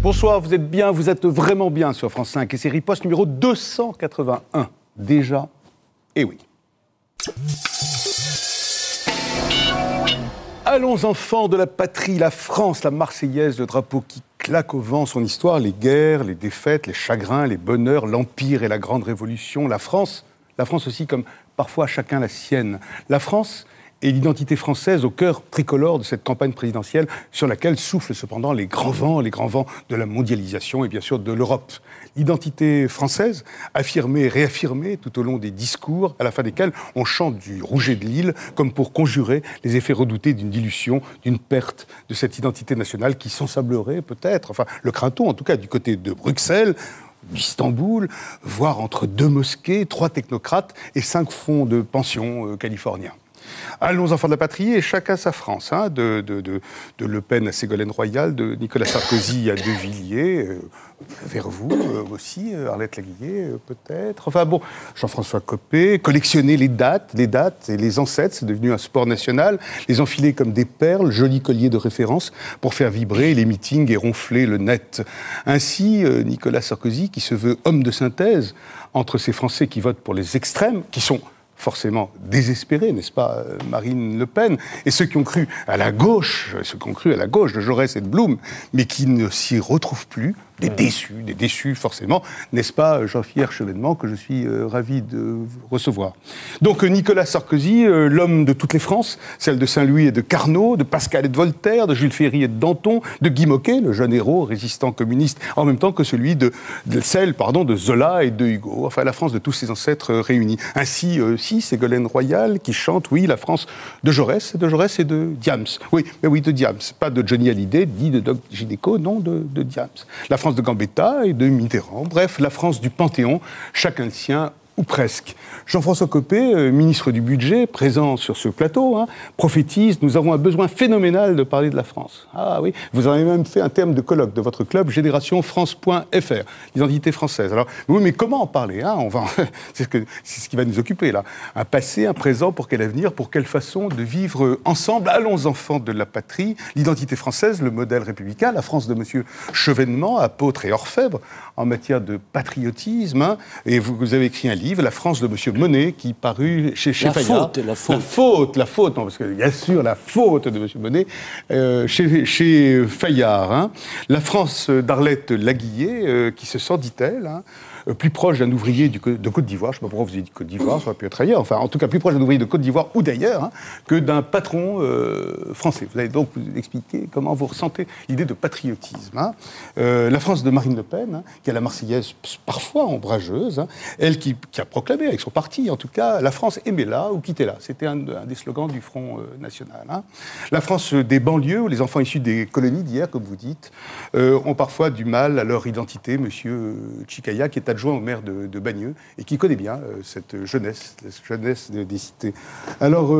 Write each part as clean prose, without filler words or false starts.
Bonsoir, vous êtes bien, vous êtes vraiment bien sur France 5 et c'est Riposte numéro 281. Déjà, eh oui. Allons enfants de la patrie, la France, la Marseillaise, le drapeau qui claque au vent, son histoire, les guerres, les défaites, les chagrins, les bonheurs, l'Empire et la Grande Révolution, la France aussi comme parfois chacun la sienne. La France et l'identité française au cœur tricolore de cette campagne présidentielle sur laquelle soufflent cependant les grands vents de la mondialisation et bien sûr de l'Europe. L'identité française, affirmée et réaffirmée tout au long des discours, à la fin desquels on chante du Rouget de Lille, comme pour conjurer les effets redoutés d'une dilution, d'une perte de cette identité nationale qui s'ensablerait peut-être, enfin le craint-on en tout cas du côté de Bruxelles, d'Istanbul, voire entre 2 mosquées, 3 technocrates et 5 fonds de pension californiens. Allons enfants de la patrie et chacun sa France, hein, de Le Pen à Ségolène Royal, de Nicolas Sarkozy à De Villiers, vers vous aussi, Arlette Laguillet peut-être. Enfin bon, Jean-François Copé, collectionner les dates et les ancêtres, c'est devenu un sport national, les enfiler comme des perles, jolis colliers de référence pour faire vibrer les meetings et ronfler le net. Ainsi, Nicolas Sarkozy, qui se veut homme de synthèse entre ces Français qui votent pour les extrêmes, qui sont forcément désespérés, n'est-ce pas, Marine Le Pen, et ceux qui ont cru à la gauche de Jaurès et de Blum, mais qui ne s'y retrouvent plus, des déçus forcément, n'est-ce pas, Jean-Pierre Chevènement, que je suis ravi de recevoir. Donc Nicolas Sarkozy, l'homme de toutes les Frances, celle de Saint-Louis et de Carnot, de Pascal et de Voltaire, de Jules Ferry et de Danton, de Guy Môquet, le jeune héros résistant communiste, en même temps que celui de Zola et de Hugo, enfin la France de tous ses ancêtres réunis. Ainsi, Ségolène Royal qui chante, oui, la France de Jaurès et de Diams. Oui, de Diams, pas de Johnny Hallyday, dit de Doc Gineco, non, de Diams. La France de Gambetta et de Mitterrand, bref, la France du Panthéon, chacun le sien, ou presque. Jean-François Copé, ministre du Budget, présent sur ce plateau, prophétise « Nous avons un besoin phénoménal de parler de la France ». Ah oui, vous avez même fait un terme de colloque de votre club, générationfrance.fr, l'identité française. Alors, oui, mais comment en parler c'est ce qui va nous occuper, là. Un passé, un présent, pour quel avenir, pour quelle façon de vivre ensemble. Allons, enfants de la patrie, l'identité française, le modèle républicain, la France de M. Chevènement, apôtre et orfèvre, en matière de patriotisme. Et vous avez écrit un livre, La France de M. Monet, qui parut chez Fayard. La faute, non, parce qu'il y a sûr la faute de M. Monet, chez Fayard. La France d'Arlette Laguillet, qui se sent, dit-elle, plus proche d'un ouvrier de Côte d'Ivoire, je ne sais pas pourquoi vous avez dit Côte d'Ivoire, ça aurait pu être ailleurs, enfin en tout cas plus proche d'un ouvrier de Côte d'Ivoire ou d'ailleurs, que d'un patron français. Vous allez donc vous expliquer comment vous ressentez l'idée de patriotisme. La France de Marine Le Pen, qui a la Marseillaise parfois ombrageuse, elle qui a proclamé avec son parti, en tout cas, la France aimez-la ou quittez-la. C'était un des slogans du Front National. La France des banlieues, où les enfants issus des colonies d'hier, comme vous dites, ont parfois du mal à leur identité. Monsieur Chikaya, qui est adjoint au maire de Bagneux et qui connaît bien cette jeunesse des cités. Alors,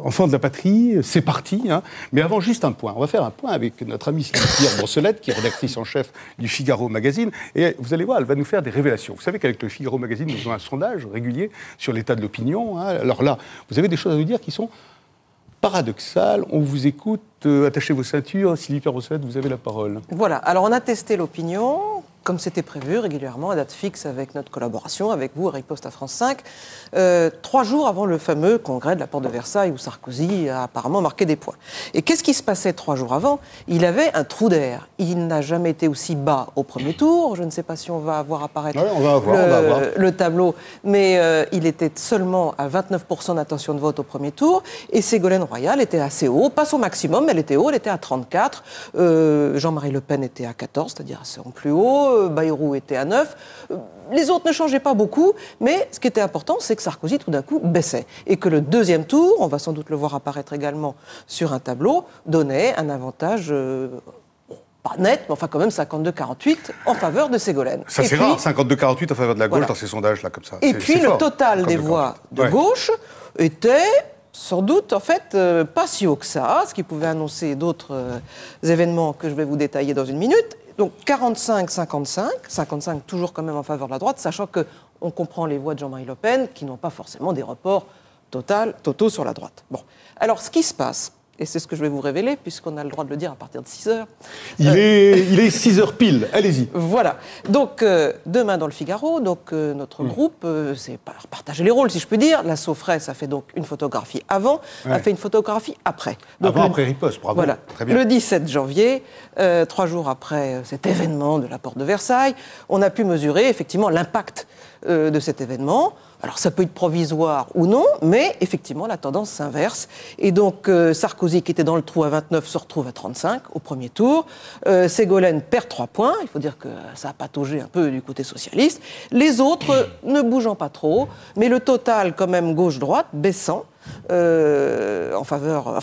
enfants de la patrie, c'est parti. Mais avant, juste un point. On va faire un point avec notre amie Pierre Brossolette, qui est rédactrice en chef du Figaro Magazine. Et vous allez voir, elle va nous faire des révélations. Vous savez qu'avec le Figaro Magazine, nous avons un sondage régulier sur l'état de l'opinion. Alors là, vous avez des choses à nous dire qui sont paradoxales. On vous écoute. Attachez vos ceintures. Sylvie Pierre Brossolette, vous avez la parole. Voilà. Alors, on a testé l'opinion, comme c'était prévu, régulièrement, à date fixe avec notre collaboration, avec vous, Riposte à France 5, 3 jours avant le fameux congrès de la Porte de Versailles où Sarkozy a apparemment marqué des points. Et qu'est-ce qui se passait 3 jours avant ? Il avait un trou d'air. Il n'a jamais été aussi bas au premier tour. Je ne sais pas si on va voir apparaître le tableau, mais il était seulement à 29% d'intention de vote au premier tour. Et Ségolène Royal était assez haut, pas son maximum, mais elle était haut, elle était à 34. Jean-Marie Le Pen était à 14, c'est-à-dire assez en plus haut. Bayrou était à 9. Les autres ne changeaient pas beaucoup, mais ce qui était important, c'est que Sarkozy, tout d'un coup, baissait. Et que le deuxième tour, on va sans doute le voir apparaître également sur un tableau, donnait un avantage... pas net, mais enfin quand même 52-48 en faveur de Ségolène. Ça c'est rare, 52-48 en faveur de la gauche dans ces sondages-là, comme ça. Et puis le total des voix de gauche était... sans doute, en fait, pas si haut que ça, ce qui pouvait annoncer d'autres événements que je vais vous détailler dans une minute. Donc 45-55, 55 toujours quand même en faveur de la droite, sachant qu'on comprend les voix de Jean-Marie Le Pen qui n'ont pas forcément des reports totaux sur la droite. Bon. Alors ce qui se passe, et c'est ce que je vais vous révéler, puisqu'on a le droit de le dire à partir de 6 heures. Il est 6 heures pile, allez-y. Voilà. Donc, demain dans le Figaro, notre groupe, c'est partager les rôles, si je peux dire. La Sofresse a fait donc une photographie avant, a fait une photographie après. Donc, après riposte, bravo. Voilà. Très bien. Le 17 janvier, 3 jours après cet événement de la porte de Versailles, on a pu mesurer effectivement l'impact de cet événement. Alors ça peut être provisoire ou non, mais effectivement la tendance s'inverse. Et donc Sarkozy, qui était dans le trou à 29, se retrouve à 35 au premier tour. Ségolène perd 3 points. Il faut dire que ça a pataugé un peu du côté socialiste. Les autres ne bougeant pas trop, mais le total quand même gauche-droite baissant. En faveur,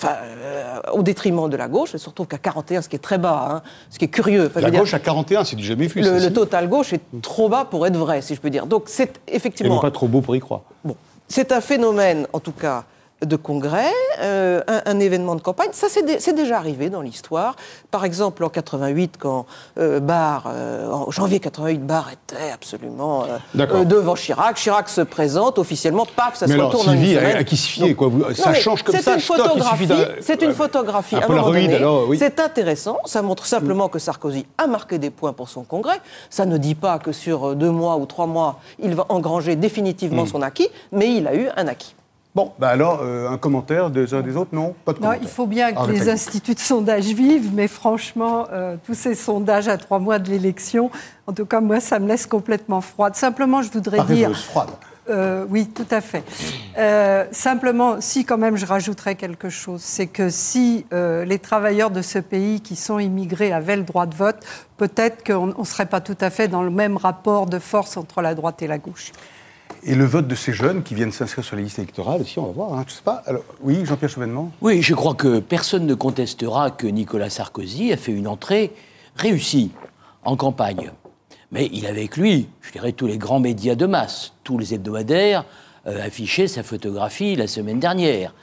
au détriment de la gauche. Elle se retrouve qu'à 41, ce qui est très bas, hein, ce qui est curieux. La gauche à 41, c'est du jamais vu. Le total gauche est trop bas pour être vrai, si je peux dire. Donc c'est effectivement... Et non pas trop beau pour y croire. Bon, c'est un phénomène, en tout cas, de congrès, un événement de campagne. Ça, c'est déjà arrivé dans l'histoire. Par exemple, en 88, quand en janvier 88, Barre était absolument devant Chirac. Chirac se présente officiellement, paf, ça se retourne en une semaine. À qui se fier, quoi. Ça change comme ça. C'est une photographie. À un moment donné, c'est intéressant. Ça montre simplement que Sarkozy a marqué des points pour son congrès. Ça ne dit pas que sur 2 mois ou 3 mois, il va engranger définitivement son acquis, mais il a eu un acquis. Bon, alors, un commentaire des uns des autres, non? Pas de commentaire. Il faut bien que les instituts de sondage vivent, mais franchement, tous ces sondages à 3 mois de l'élection, en tout cas, moi, ça me laisse complètement froide. Simplement, je voudrais dire... froide. Oui, tout à fait. Simplement, si quand même je rajouterais quelque chose, c'est que si les travailleurs de ce pays qui sont immigrés avaient le droit de vote, peut-être qu'on ne serait pas tout à fait dans le même rapport de force entre la droite et la gauche. Et le vote de ces jeunes qui viennent s'inscrire sur les listes électorales aussi, on va voir, hein, je ne sais pas. Alors, oui, Jean-Pierre Chevènement ? Oui, je crois que personne ne contestera que Nicolas Sarkozy a fait une entrée réussie en campagne. Mais il a avec lui, je dirais, tous les grands médias de masse, tous les hebdomadaires affichaient sa photographie la semaine dernière.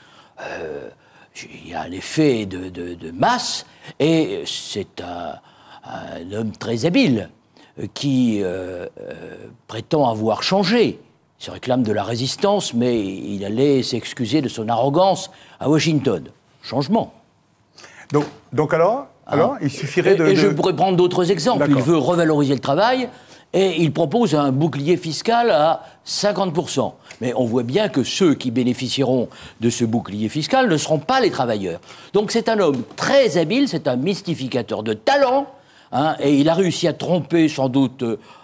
Il y a un effet de masse, et c'est un homme très habile qui prétend avoir changé. Il se réclame de la résistance, mais il allait s'excuser de son arrogance à Washington. Changement. Donc alors, il suffirait de... Et je pourrais prendre d'autres exemples. Il veut revaloriser le travail et il propose un bouclier fiscal à 50%. Mais on voit bien que ceux qui bénéficieront de ce bouclier fiscal ne seront pas les travailleurs. Donc c'est un homme très habile, c'est un mystificateur de talent, hein, et il a réussi à tromper sans doute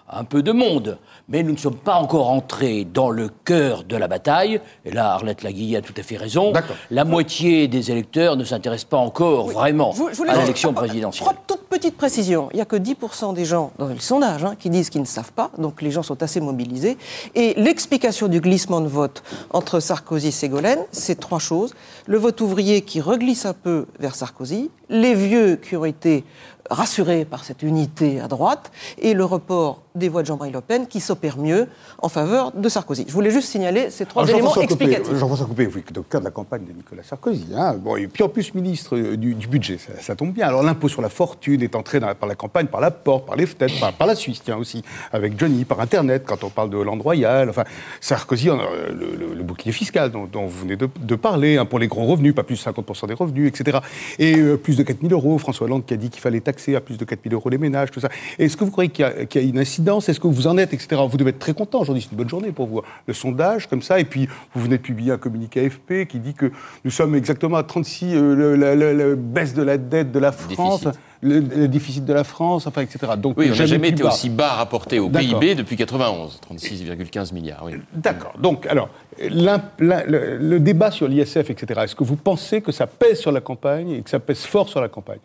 un peu de monde. Mais nous ne sommes pas encore entrés dans le cœur de la bataille. Et là, Arlette Laguillet a tout à fait raison. La moitié des électeurs ne s'intéressent pas encore vraiment à l'élection présidentielle. 3 toutes petites précisions. Il n'y a que 10% des gens dans le sondage qui disent qu'ils ne savent pas. Donc les gens sont assez mobilisés. Et l'explication du glissement de vote entre Sarkozy et Ségolène, c'est 3 choses. Le vote ouvrier qui reglisse un peu vers Sarkozy. Les vieux qui ont été rassurés par cette unité à droite, et le report des voix de Jean-Marie Le Pen qui s'opère mieux en faveur de Sarkozy. Je voulais juste signaler ces 3 éléments explicatifs. Jean-François Copé, vous êtes au cœur de la campagne de Nicolas Sarkozy. Hein. Bon, et puis en plus, ministre du budget, ça tombe bien. Alors l'impôt sur la fortune est entré par la campagne, par la porte, par les fenêtres, par la Suisse, tiens aussi, avec Johnny, par Internet, quand on parle de Hollande Royal. Enfin, Sarkozy, le bouclier fiscal dont vous venez de parler, pour les gros revenus, pas plus de 50% des revenus, etc. Et plus de 4 000 euros. François Hollande qui a dit qu'il fallait taxer à plus de 4 000 euros les ménages, tout ça. Est-ce que vous croyez qu'il y a une incidence? Est-ce que vous en êtes, etc. Vous devez être très content aujourd'hui, c'est une bonne journée pour vous. Le sondage, comme ça, et puis vous venez de publier un communiqué AFP qui dit que nous sommes exactement à 36, la baisse de la dette de la France, le déficit de la France, enfin, etc. Donc, oui, on n'a jamais été aussi bas rapporté au PIB depuis 91, 36,15 milliards. Oui. D'accord. Donc, alors, le débat sur l'ISF, etc., est-ce que vous pensez que ça pèse sur la campagne et que ça pèse fort sur la campagne?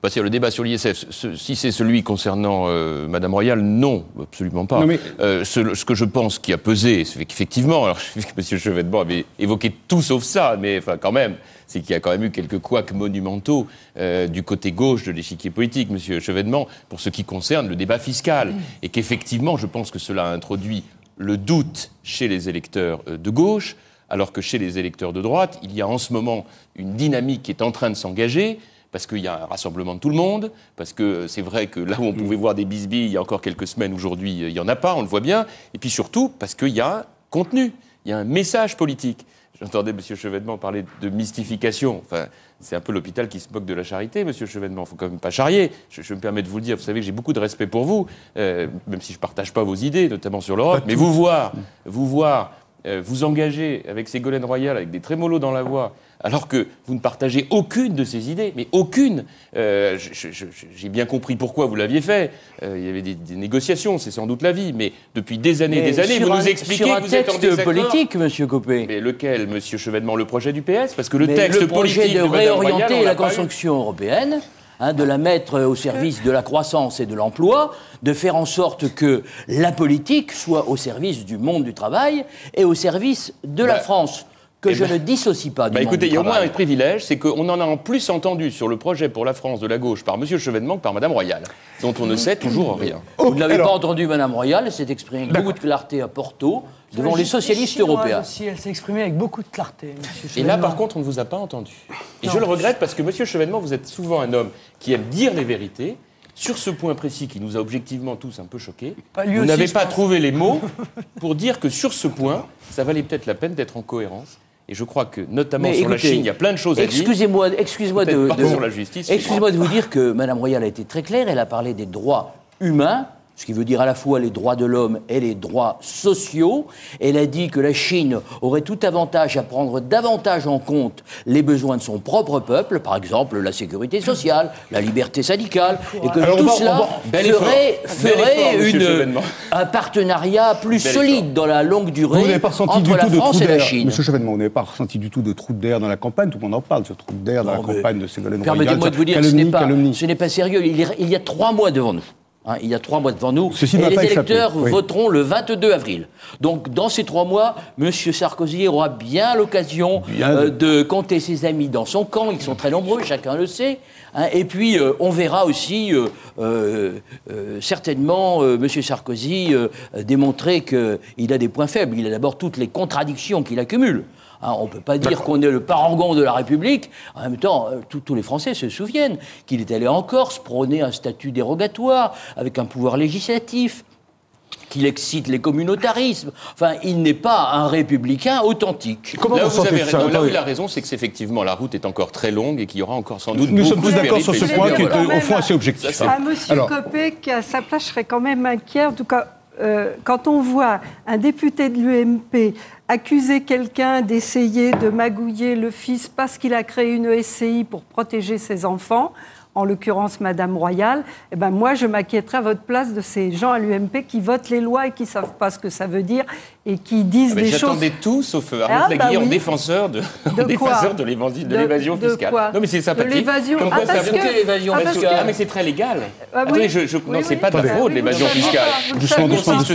Le débat sur l'ISF, si c'est celui concernant Madame Royal, non, absolument pas. Non, mais... ce que je pense qui a pesé, c'est qu'effectivement, alors je sais que M. Chevènement avait évoqué tout sauf ça, mais enfin quand même, c'est qu'il y a quand même eu quelques couacs monumentaux du côté gauche de l'échiquier politique, M. Chevènement, pour ce qui concerne le débat fiscal. Et qu'effectivement, je pense que cela a introduit le doute chez les électeurs de gauche, alors que chez les électeurs de droite, il y a en ce moment une dynamique qui est en train de s'engager, parce qu'il y a un rassemblement de tout le monde, parce que c'est vrai que là où on pouvait voir des bisbilles il y a encore quelques semaines, aujourd'hui, il n'y en a pas, on le voit bien. Et puis surtout, parce qu'il y a un contenu, il y a un message politique. J'entendais M. Chevènement parler de mystification. Enfin, c'est un peu l'hôpital qui se moque de la charité, M. Chevènement. Il ne faut quand même pas charrier. Je me permets de vous le dire, vous savez que j'ai beaucoup de respect pour vous, même si je ne partage pas vos idées, notamment sur l'Europe. Mais vous engager avec Ségolène Royal, avec des trémolos dans la voix, alors que vous ne partagez aucune de ces idées, mais aucune. J'ai bien compris pourquoi vous l'aviez fait. Il y avait des négociations, c'est sans doute la vie, mais depuis des années et des années, vous nous expliquez que vous êtes en désaccord. Sur un texte politique, M. Copé. Mais lequel, M. Chevènement? Le projet du PS? Parce que le texte politique de réorienter la construction européenne, de la mettre au service de la croissance et de l'emploi, de faire en sorte que la politique soit au service du monde du travail et au service de la France, que je ne dissocie pas du monde du travail. Écoutez, il y a au moins un privilège, c'est qu'on en a en plus entendu sur le projet pour la France de la gauche par M. Chevènement que par Mme Royal, dont on ne sait toujours rien. Vous ne l'avez pas entendu, Mme Royal, elle s'est exprimée avec beaucoup de clarté à Porto, devant les socialistes européens. Aussi, elle s'est exprimée avec beaucoup de clarté, M. Et là, par contre, on ne vous a pas entendu. Et je le regrette parce que, M. Chevènement, vous êtes souvent un homme qui aime dire les vérités. Sur ce point précis qui nous a objectivement tous un peu choqués, vous n'avez pas trouvé les mots pour dire que sur ce point, ça valait peut-être la peine d'être en cohérence. Et je crois que, notamment sur la Chine, il y a plein de choses à dire. Excusez-moi sur la justice. Excusez-moi de vous dire que Mme Royal a été très claire. Elle a parlé des droits humains, ce qui veut dire à la fois les droits de l'homme et les droits sociaux. Elle a dit que la Chine aurait tout avantage à prendre davantage en compte les besoins de son propre peuple, par exemple la sécurité sociale, la liberté syndicale, et que tout cela ferait un partenariat plus solide dans la longue durée entre la France et la Chine. Monsieur Chevènement, vous n'avez pas ressenti du tout de trou d'air dans la campagne, tout le monde en parle, ce trou d'air dans la campagne de Ségolène Royal. Permettez-moi de vous dire que ce n'est pas sérieux. Il y a 3 mois devant nous. Il y a 3 mois devant nous, et les électeurs voteront le 22 avril. Donc, dans ces 3 mois, M. Sarkozy aura bien l'occasion de compter ses amis dans son camp. Ils sont très nombreux, chacun le sait. Et puis, on verra aussi, certainement, M. Sarkozy démontrer qu'il a des points faibles. Il a d'abord toutes les contradictions qu'il accumule. On ne peut pas dire qu'on est le parangon de la République. En même temps, tous les Français se souviennent qu'il est allé en Corse prôner un statut dérogatoire avec un pouvoir législatif, qu'il excite les communautarismes. Enfin, il n'est pas un républicain authentique. Là où il a raison, c'est que effectivement la route est encore très longue et qu'il y aura encore sans doute Nous beaucoup sommes tous d'accord sur ce point qui est au fond assez objectif. Monsieur Copé, à sa place, je serais quand même inquiet. En tout cas, quand on voit un député de l'UMP accuser quelqu'un d'essayer de magouiller le fils parce qu'il a créé une SCI pour protéger ses enfants, en l'occurrence Madame Royal, moi je m'inquiéterais à votre place de ces gens à l'UMP qui votent les lois et qui ne savent pas ce que ça veut dire et qui disent des choses... J'attendais tout sauf Arnaud Laguille en défenseur de l'évasion fiscale. Non mais c'est sympathique. De l'évasion... mais c'est très légal. Attendez, non, c'est pas de la fraude, l'évasion fiscale. Doucement.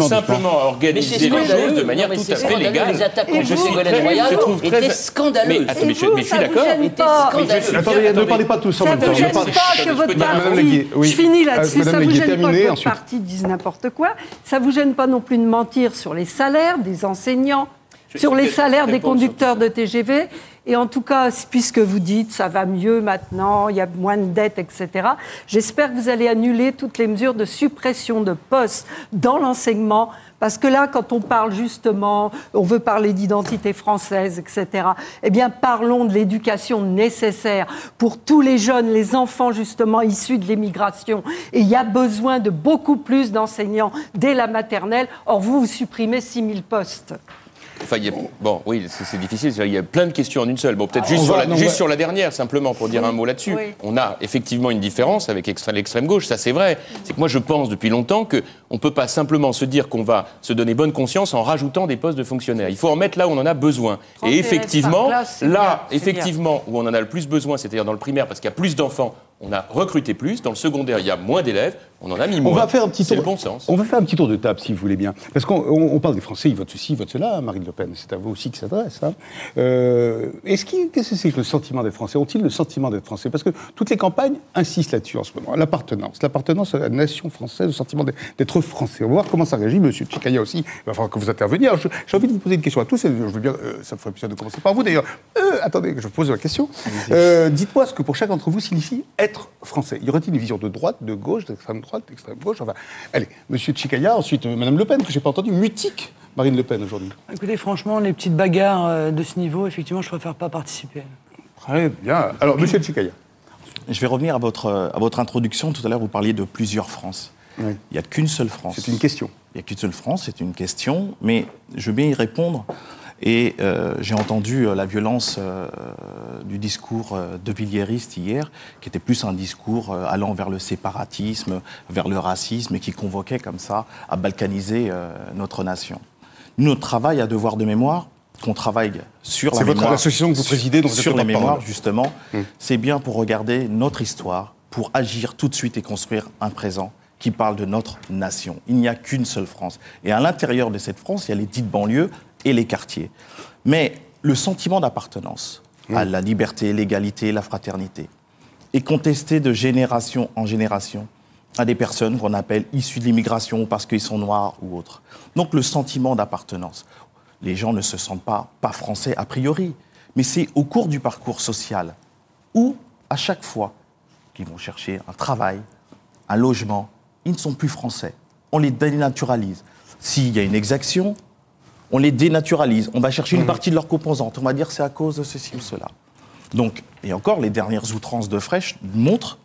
Simplement à organiser les choses de manière tout à fait légale. Les attaques contre Ségolène Royal étaient scandaleuses. Mais je suis d'accord. Attendez, ne parlez pas tous en même temps. Que votre parti, je finis là-dessus, ça vous gêne pas que votre parti dise n'importe quoi, ça vous gêne pas non plus de mentir sur les salaires des enseignants, sur les salaires des conducteurs de TGV, et en tout cas, puisque vous dites ça va mieux maintenant, il y a moins de dettes, etc., j'espère que vous allez annuler toutes les mesures de suppression de postes dans l'enseignement, parce que là, quand on parle justement, on veut parler d'identité française, etc., eh bien, parlons de l'éducation nécessaire pour tous les jeunes, les enfants, justement, issus de l'immigration. Et il y a besoin de beaucoup plus d'enseignants dès la maternelle. Or, vous supprimez 6 000 postes. Enfin, oui, c'est difficile. Il y a plein de questions en une seule. Bon, peut-être juste sur la dernière, simplement, pour dire un mot là-dessus. Oui. On a effectivement une différence avec l'extrême gauche, ça c'est vrai. C'est que moi, je pense depuis longtemps qu'on ne peut pas simplement se dire qu'on va se donner bonne conscience en rajoutant des postes de fonctionnaires. Il faut en mettre là où on en a besoin. Et effectivement, où on en a le plus besoin, c'est-à-dire dans le primaire, parce qu'il y a plus d'enfants, on a recruté plus. Dans le secondaire, il y a moins d'élèves. On en a mis moins. On va faire un petit tour. C'est le bon sens. On va faire un petit tour de table, si vous voulez bien. Parce qu'on parle des Français, ils votent ceci, ils votent cela, Marine Le Pen. C'est à vous aussi qui s'adresse. Hein. Qu'est-ce que c'est que le sentiment d'être Français? Ont-ils le sentiment d'être Français? Parce que toutes les campagnes insistent là-dessus en ce moment. L'appartenance à la nation française, le sentiment d'être Français. On va voir comment ça réagit. Monsieur Tchekaya aussi, il va falloir que vous interveniez. Alors, j'ai envie de vous poser une question à tous. Et je veux bien, ça me ferait plaisir de commencer par vous d'ailleurs. Attendez, je vous pose la question. Dites-moi ce que pour chaque d'entre vous signifie être Français. Y aurait-il une vision de droite, de gauche, d'extrême droite, d'extrême gauche? Enfin, allez, Monsieur Tchekaya, ensuite Madame Le Pen, que j'ai pas entendu, mutique Marine Le Pen aujourd'hui. Écoutez, franchement, les petites bagarres de ce niveau, effectivement, je préfère pas participer. Très bien. Alors, Monsieur Tchekaya. Je vais revenir à votre introduction. Tout à l'heure, vous parliez de plusieurs France. Oui. Il n'y a qu'une seule France. C'est une question. Il n'y a qu'une seule France, c'est une question, mais je veux bien y répondre. Et j'ai entendu la violence du discours de Villieriste hier, qui était plus un discours allant vers le séparatisme, vers le racisme, et qui convoquait comme ça à balkaniser notre nation. Nous, notre travail à devoir de mémoire, qu'on travaille sur la mémoire... C'est votre association que vous présidez, donc sur les mémoires, justement, c'est bien pour regarder notre histoire, pour agir tout de suite et construire un présent qui parle de notre nation. Il n'y a qu'une seule France. Et à l'intérieur de cette France, il y a les dites banlieues et les quartiers. Mais le sentiment d'appartenance à la liberté, l'égalité, la fraternité est contesté de génération en génération à des personnes qu'on appelle issues de l'immigration parce qu'ils sont noirs ou autres. Donc le sentiment d'appartenance, les gens ne se sentent pas français a priori, mais c'est au cours du parcours social où, à chaque fois qu'ils vont chercher un travail, un logement, ils ne sont plus français. On les dénaturalise. S'il y a une exaction, on les dénaturalise. On va chercher une partie de leurs composantes. On va dire c'est à cause de ceci ou cela. Donc, et encore, les dernières outrances de Frêche montrent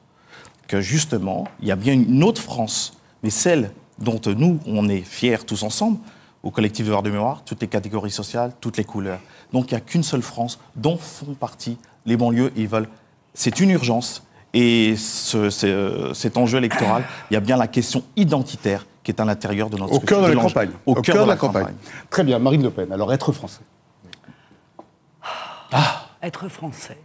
que justement, il y a bien une autre France, mais celle dont nous, on est fiers tous ensemble, au collectif de mémoire, toutes les catégories sociales, toutes les couleurs. Donc il n'y a qu'une seule France dont font partie les banlieues. Et ils veulent... C'est une urgence. Et cet enjeu électoral, il y a bien la question identitaire qui est à l'intérieur de notre... Au cœur de la campagne. Au cœur de la campagne. Très bien, Marine Le Pen. Alors, être français. Être français.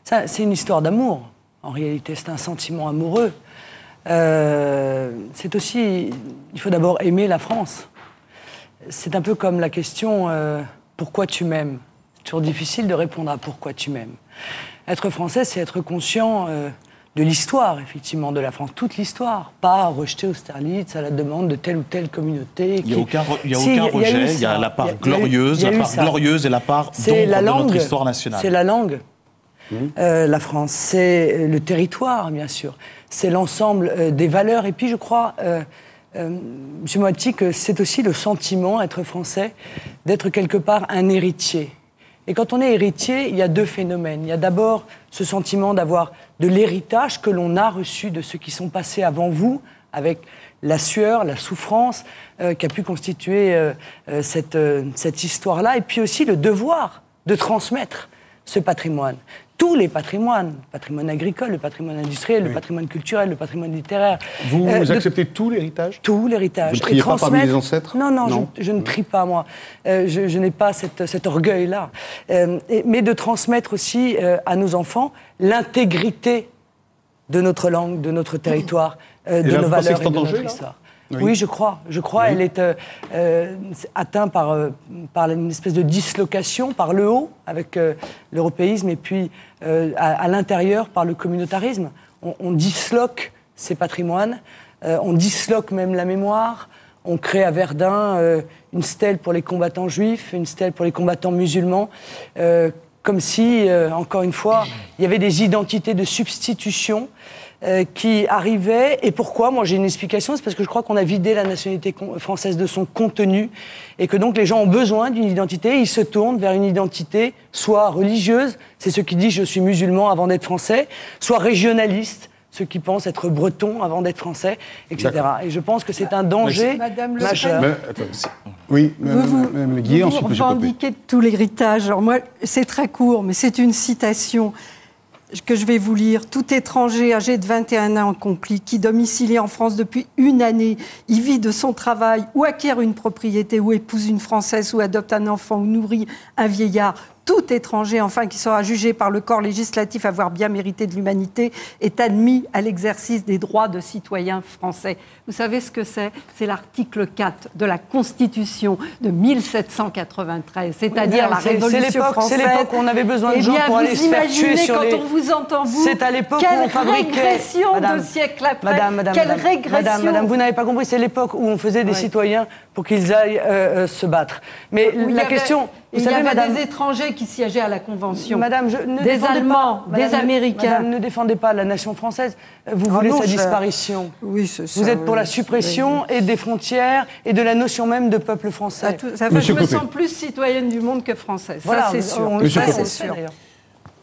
Ça, c'est une histoire d'amour. En réalité, c'est un sentiment amoureux. C'est aussi... Il faut d'abord aimer la France. C'est un peu comme la question pourquoi tu m'aimes? C'est toujours difficile de répondre à pourquoi tu m'aimes. Être français, c'est être conscient de l'histoire, effectivement, de la France. Toute l'histoire. Pas rejeter Austerlitz à la demande de telle ou telle communauté. Il n'y a aucun rejet. Il y a la part glorieuse, et la part d'ombre de notre histoire nationale. C'est la langue. La France, c'est le territoire, bien sûr. C'est l'ensemble des valeurs. Et puis, je crois, M. Moatti, que c'est aussi le sentiment, être français, d'être quelque part un héritier. Et quand on est héritier, il y a deux phénomènes. Il y a d'abord ce sentiment d'avoir de l'héritage que l'on a reçu de ceux qui sont passés avant vous, avec la sueur, la souffrance qui a pu constituer cette histoire-là. Et puis aussi le devoir de transmettre ce patrimoine. Tous les patrimoines, le patrimoine agricole, le patrimoine industriel, le patrimoine culturel, le patrimoine littéraire. Vous acceptez tout l'héritage? Tout l'héritage. Vous ne triez pas parmi les ancêtres? Non. Je ne trie pas, moi. Je n'ai pas cet orgueil-là. Mais de transmettre aussi à nos enfants l'intégrité de notre langue, de notre territoire, de nos valeurs et de notre histoire. Oui, je crois. Elle est atteinte par une espèce de dislocation par le haut, avec l'européisme, et puis à l'intérieur par le communautarisme. On disloque ces patrimoines, on disloque même la mémoire. On crée à Verdun une stèle pour les combattants juifs, une stèle pour les combattants musulmans, comme si, encore une fois, il y avait des identités de substitution qui arrivaient. Et pourquoi? Moi, j'ai une explication. C'est parce que je crois qu'on a vidé la nationalité française de son contenu et que donc les gens ont besoin d'une identité. Ils se tournent vers une identité soit religieuse, c'est ceux qui disent « je suis musulman avant d'être français », soit régionaliste, ceux qui pensent être bretons avant d'être français, etc. Et je pense que c'est un danger majeur. Oui, Mme Guillet, ensuite M. Popé. Vous revendiquez tout l'héritage. Alors moi, c'est très court, mais c'est une citation que je vais vous lire. « Tout étranger âgé de 21 ans accompli, qui domicilié en France depuis une année, y vit de son travail, ou acquiert une propriété, ou épouse une Française, ou adopte un enfant, ou nourrit un vieillard, tout étranger, enfin, qui sera jugé par le corps législatif avoir bien mérité de l'humanité, est admis à l'exercice des droits de citoyens français. Vous savez ce que c'est ? C'est l'article 4 de la Constitution de 1793, c'est-à-dire la Révolution française. C'est l'époque où on avait besoin de gens pour aller se faire tuer sur les... Quand on vous entend, vous, c'est à l'époque où on fabriquait... Quelle régression de siècle après. Quelle régression. Madame, vous n'avez pas compris, c'est l'époque où on faisait des citoyens pour qu'ils aillent se battre. Mais la question... Vous savez, madame, des étrangers qui siégeaient à la Convention. Madame, des Allemands, des Américains. Madame, ne défendez pas la nation française. Vous voulez sa disparition. Oui, c'est ça. Vous êtes pour la suppression et des frontières et de la notion même de peuple français. Je me sens plus citoyenne du monde que française. Voilà, ça, c'est sûr. C'est sûr.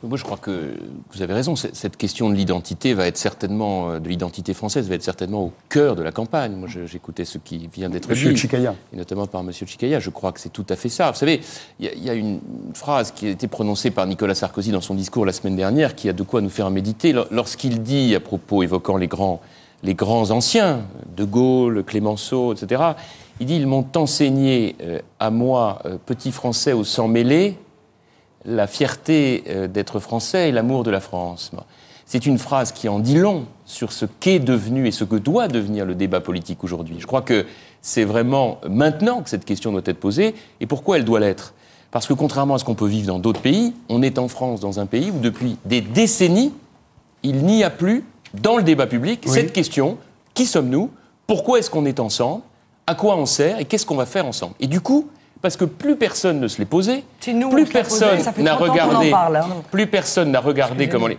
Moi, je crois que vous avez raison. Cette question de l'identité de l'identité française va être certainement au cœur de la campagne. Moi, j'écoutais ce qui vient d'être dit, et notamment par M. Tchikaya. Je crois que c'est tout à fait ça. Vous savez, il y a une phrase qui a été prononcée par Nicolas Sarkozy dans son discours la semaine dernière, qui a de quoi nous faire méditer. Lorsqu'il dit, à propos, évoquant les grands anciens, De Gaulle, Clémenceau, etc., il dit « Ils m'ont enseigné à moi, petit Français au sang mêlé, la fierté d'être français et l'amour de la France. » C'est une phrase qui en dit long sur ce qu'est devenu et ce que doit devenir le débat politique aujourd'hui. Je crois que c'est vraiment maintenant que cette question doit être posée. Et pourquoi elle doit l'être ? Parce que contrairement à ce qu'on peut vivre dans d'autres pays, on est en France dans un pays où depuis des décennies, il n'y a plus, dans le débat public, cette question, qui sommes-nous ? Pourquoi est-ce qu'on est ensemble ? À quoi on sert ? Et qu'est-ce qu'on va faire ensemble ? Et du coup, parce que plus personne ne se l'est posé, plus personne n'a regardé comment les...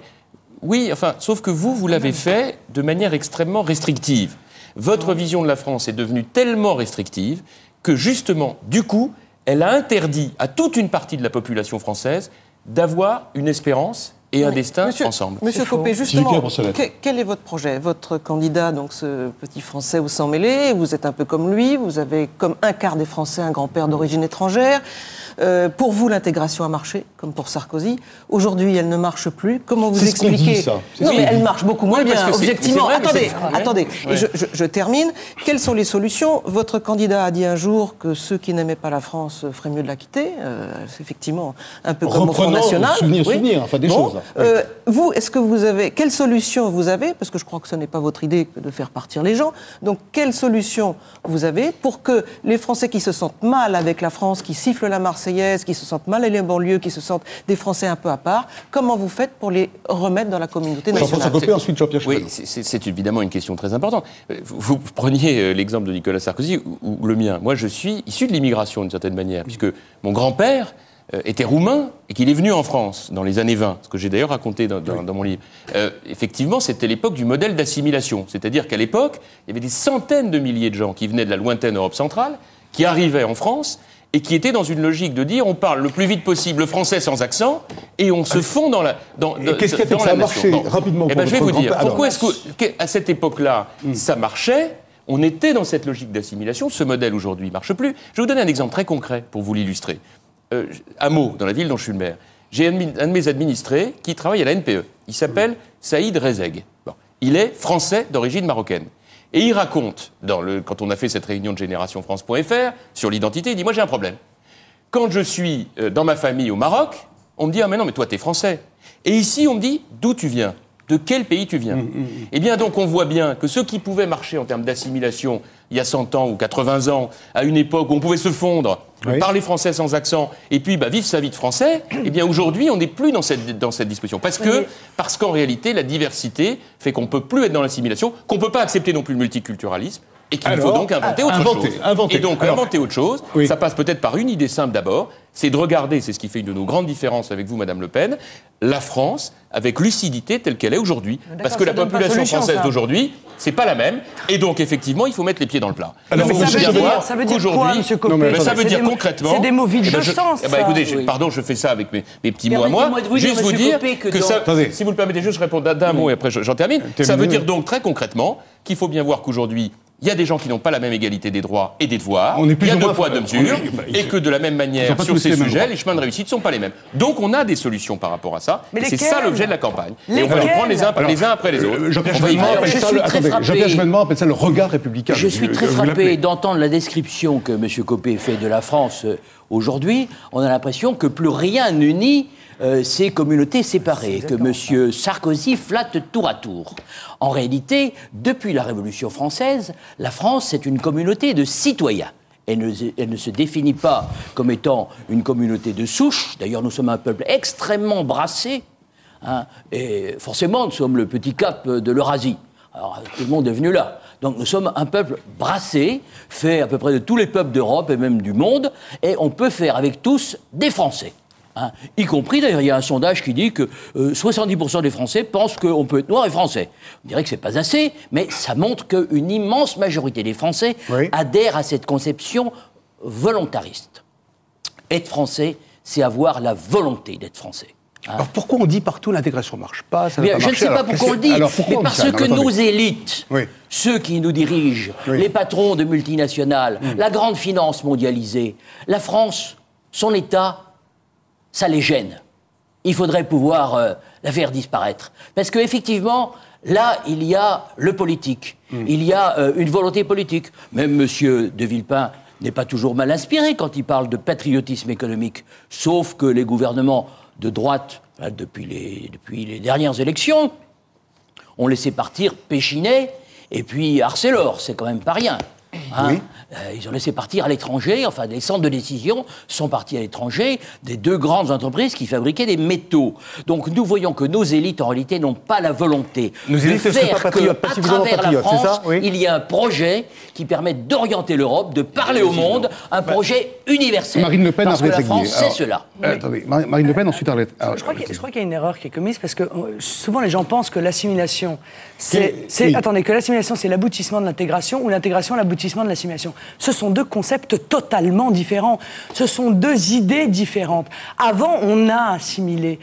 Oui, enfin, sauf que vous l'avez fait de manière extrêmement restrictive. Votre vision de la France est devenue tellement restrictive que, justement, du coup, elle a interdit à toute une partie de la population française d'avoir une espérance et un destin ensemble. Monsieur Copé, justement, quel est votre projet ? Votre candidat, donc ce petit Français au sang mêlé, vous êtes un peu comme lui, vous avez comme un quart des Français un grand-père d'origine étrangère. Pour vous, l'intégration a marché, comme pour Sarkozy. Aujourd'hui, elle ne marche plus. Comment vous expliquez ça. Non, mais elle marche beaucoup moins bien, objectivement. Vrai, attendez. Et je termine. Quelles sont les solutions ? Votre candidat a dit un jour que ceux qui n'aimaient pas la France feraient mieux de la quitter. C'est effectivement un peu comme au Front National. Souvenir, enfin des choses. Vous, est-ce que vous avez... Quelle solution vous avez ? Parce que je crois que ce n'est pas votre idée de faire partir les gens. Donc, quelle solution vous avez pour que les Français qui se sentent mal avec la France, qui sifflent la Marseillaise, qui se sentent mal à les banlieues, qui se sentent des Français un peu à part, comment vous faites pour les remettre dans la communauté nationale ? Jean-François Copé, ensuite Jean-Pierre Chevènement. Oui, c'est évidemment une question très importante. Vous preniez l'exemple de Nicolas Sarkozy ou le mien. Moi, je suis issu de l'immigration, d'une certaine manière, puisque mon grand-père était roumain et qu'il est venu en France dans les années 20, ce que j'ai d'ailleurs raconté dans mon livre. Effectivement, c'était l'époque du modèle d'assimilation. C'est-à-dire qu'à l'époque, il y avait des centaines de milliers de gens qui venaient de la lointaine Europe centrale, qui arrivaient en France et qui étaient dans une logique de dire on parle le plus vite possible le français sans accent et on se fond dans la qu'est-ce qui a fait que ça a marché rapidement pour je vais vous dire, pourquoi est-ce qu'à cette époque-là, ça marchait ? On était dans cette logique d'assimilation. Ce modèle, aujourd'hui, ne marche plus. Je vais vous donner un exemple très concret pour vous l'illustrer. À Meaux, dans la ville dont je suis le maire, j'ai un de mes administrés qui travaille à la NPE. Il s'appelle Saïd Rezeg. Bon. Il est français d'origine marocaine. Et il raconte, quand on a fait cette réunion de GénérationFrance.fr sur l'identité, il dit « Moi, j'ai un problème. Quand je suis dans ma famille au Maroc, on me dit « Ah, mais non, mais toi, t'es français. » Et ici, on me dit « D'où tu viens ? De quel pays tu viens ?» Eh bien, donc, on voit bien que ce qui pouvait marcher en termes d'assimilation il y a 100 ans ou 80 ans, à une époque où on pouvait se fondre, parler français sans accent, et puis vivre sa vie de français, eh bien, aujourd'hui, on n'est plus dans cette disposition. Parce qu'en réalité, la diversité fait qu'on ne peut plus être dans l'assimilation, qu'on ne peut pas accepter non plus le multiculturalisme, et qu'il faut donc inventer autre chose. Et donc, inventer autre chose, ça passe peut-être par une idée simple d'abord, c'est de regarder, c'est ce qui fait une de nos grandes différences avec vous, Madame Le Pen, la France avec lucidité telle qu'elle est aujourd'hui. Parce que la population française d'aujourd'hui, c'est pas la même. Et donc, effectivement, il faut mettre les pieds dans le plat. Alors, ça veut dire quoi, M. Copé ? Ça veut dire concrètement... C'est des mots vides de sens, ça. Écoutez, pardon, je fais ça avec mes petits mots à moi. Juste vous dire que ça... Si vous le permettez, juste je réponds d'un mot et après j'en termine. Ça veut dire donc très concrètement qu'il faut bien voir qu'aujourd'hui, il y a des gens qui n'ont pas la même égalité des droits et des devoirs. Il y a deux poids, deux mesures. Et que de la même manière, sur ces sujets, les chemins de réussite ne sont pas les mêmes. Donc on a des solutions par rapport à ça. Et c'est ça l'objet de la campagne. Et on va les prendre les uns après les autres. Jean-Pierre Chevènement appelle ça le regard républicain. Je suis très frappé d'entendre la description que M. Copé fait de la France Aujourd'hui, on a l'impression que plus rien n'unit ces communautés séparées, que M. Sarkozy flatte tour à tour. En réalité, depuis la Révolution française, la France, c'est une communauté de citoyens. Elle ne se définit pas comme étant une communauté de souche. D'ailleurs, nous sommes un peuple extrêmement brassé. Hein, et forcément, nous sommes le petit cap de l'Eurasie. Alors, tout le monde est venu là. Donc, nous sommes un peuple brassé, fait à peu près de tous les peuples d'Europe et même du monde, et on peut faire avec tous des Français. Hein, y compris, d'ailleurs, il y a un sondage qui dit que 70% des Français pensent qu'on peut être noir et français. On dirait que c'est pas assez, mais ça montre qu'une immense majorité des Français adhèrent à cette conception volontariste. Être français, c'est avoir la volonté d'être français. Hein. Alors pourquoi on dit partout l'intégration ne marche pas, ça Je ne sais pas pourquoi on le dit, mais parce que nos élites, ceux qui nous dirigent, les patrons de multinationales, la grande finance mondialisée, la France, son État, ça les gêne. Il faudrait pouvoir la faire disparaître. Parce qu'effectivement, là, il y a le politique. Il y a une volonté politique. Même M. de Villepin n'est pas toujours mal inspiré quand il parle de patriotisme économique. Sauf que les gouvernements de droite, depuis les dernières élections, ont laissé partir Péchinet et puis Arcelor. C'est quand même pas rien. Hein, ils ont laissé partir à l'étranger, enfin les centres de décision sont partis à l'étranger des deux grandes entreprises qui fabriquaient des métaux. Donc nous voyons que nos élites en réalité n'ont pas la volonté de faire qu'à travers la France, il y a un projet qui permet d'orienter l'Europe, de parler au monde, un projet universel. Marine Le Pen, parce que la France, c'est cela. Attendez, Marine Le Pen, ensuite Arlette. Je crois qu'il y a une erreur qui est commise parce que souvent les gens pensent que l'assimilation, que l'assimilation c'est l'aboutissement de l'intégration ou l'intégration l'aboutissement de l'assimilation. Ce sont deux concepts totalement différents. Ce sont deux idées différentes. Avant, on a assimilé.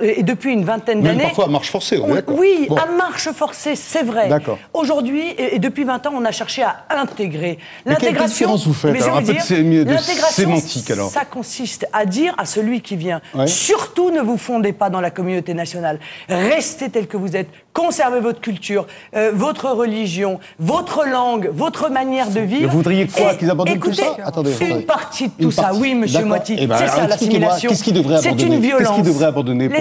Et depuis une vingtaine d'années... Même parfois à marche forcée, on est d'accord. Oui, à marche forcée, c'est vrai. Aujourd'hui, et depuis 20 ans, on a cherché à intégrer. L'intégration... Quelle différence vous faites? Alors, un peu de sémantique, alors. Ça consiste à dire à celui qui vient, surtout ne vous fondez pas dans la communauté nationale. Restez tel que vous êtes. Conservez votre culture, votre religion, votre langue, votre manière de vivre. Vous voudriez quoi? Qu'ils abandonnent tout ça? Attendez. Une partie de tout ça, oui, monsieur Moiti. C'est ça, l'assimilation. Qu'est-ce qu'ils devraient abandonner? C'est une violence. Qu'est-ce qu'ils devraient abandonner pour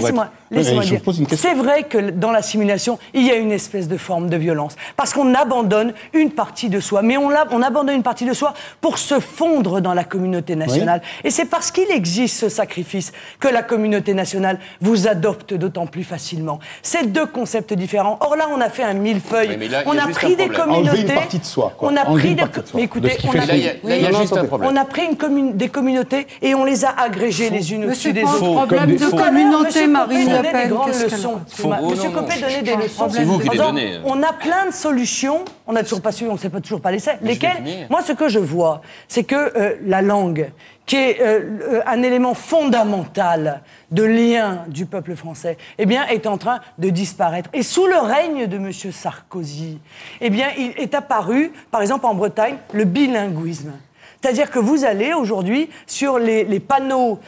Laissez-moi dire. C'est vrai que dans l'assimilation, il y a une espèce de forme de violence. Parce qu'on abandonne une partie de soi. Mais on abandonne une partie de soi pour se fondre dans la communauté nationale. Et c'est parce qu'il existe ce sacrifice que la communauté nationale vous adopte d'autant plus facilement. C'est deux concepts différents. Or là, on a fait un millefeuille. On a pris des communautés. Enlever une partie de soi. On a pris mais écoutez, on a pris des communautés et on les a agrégées les unes au-dessus des autres. C'est pas un problème de communauté, Marine Le Pen. Monsieur Copé donnait des leçons. C'est vous qui les donnez. On a plein de solutions. On n'a toujours pas su, on ne sait pas toujours pas lesquelles. Moi, ce que je vois, c'est que la langue, qui est un élément fondamental de lien du peuple français, eh bien, est en train de disparaître. Et sous le règne de M. Sarkozy, eh bien, il est apparu, par exemple en Bretagne, le bilinguisme. C'est-à-dire que vous allez aujourd'hui sur les panneaux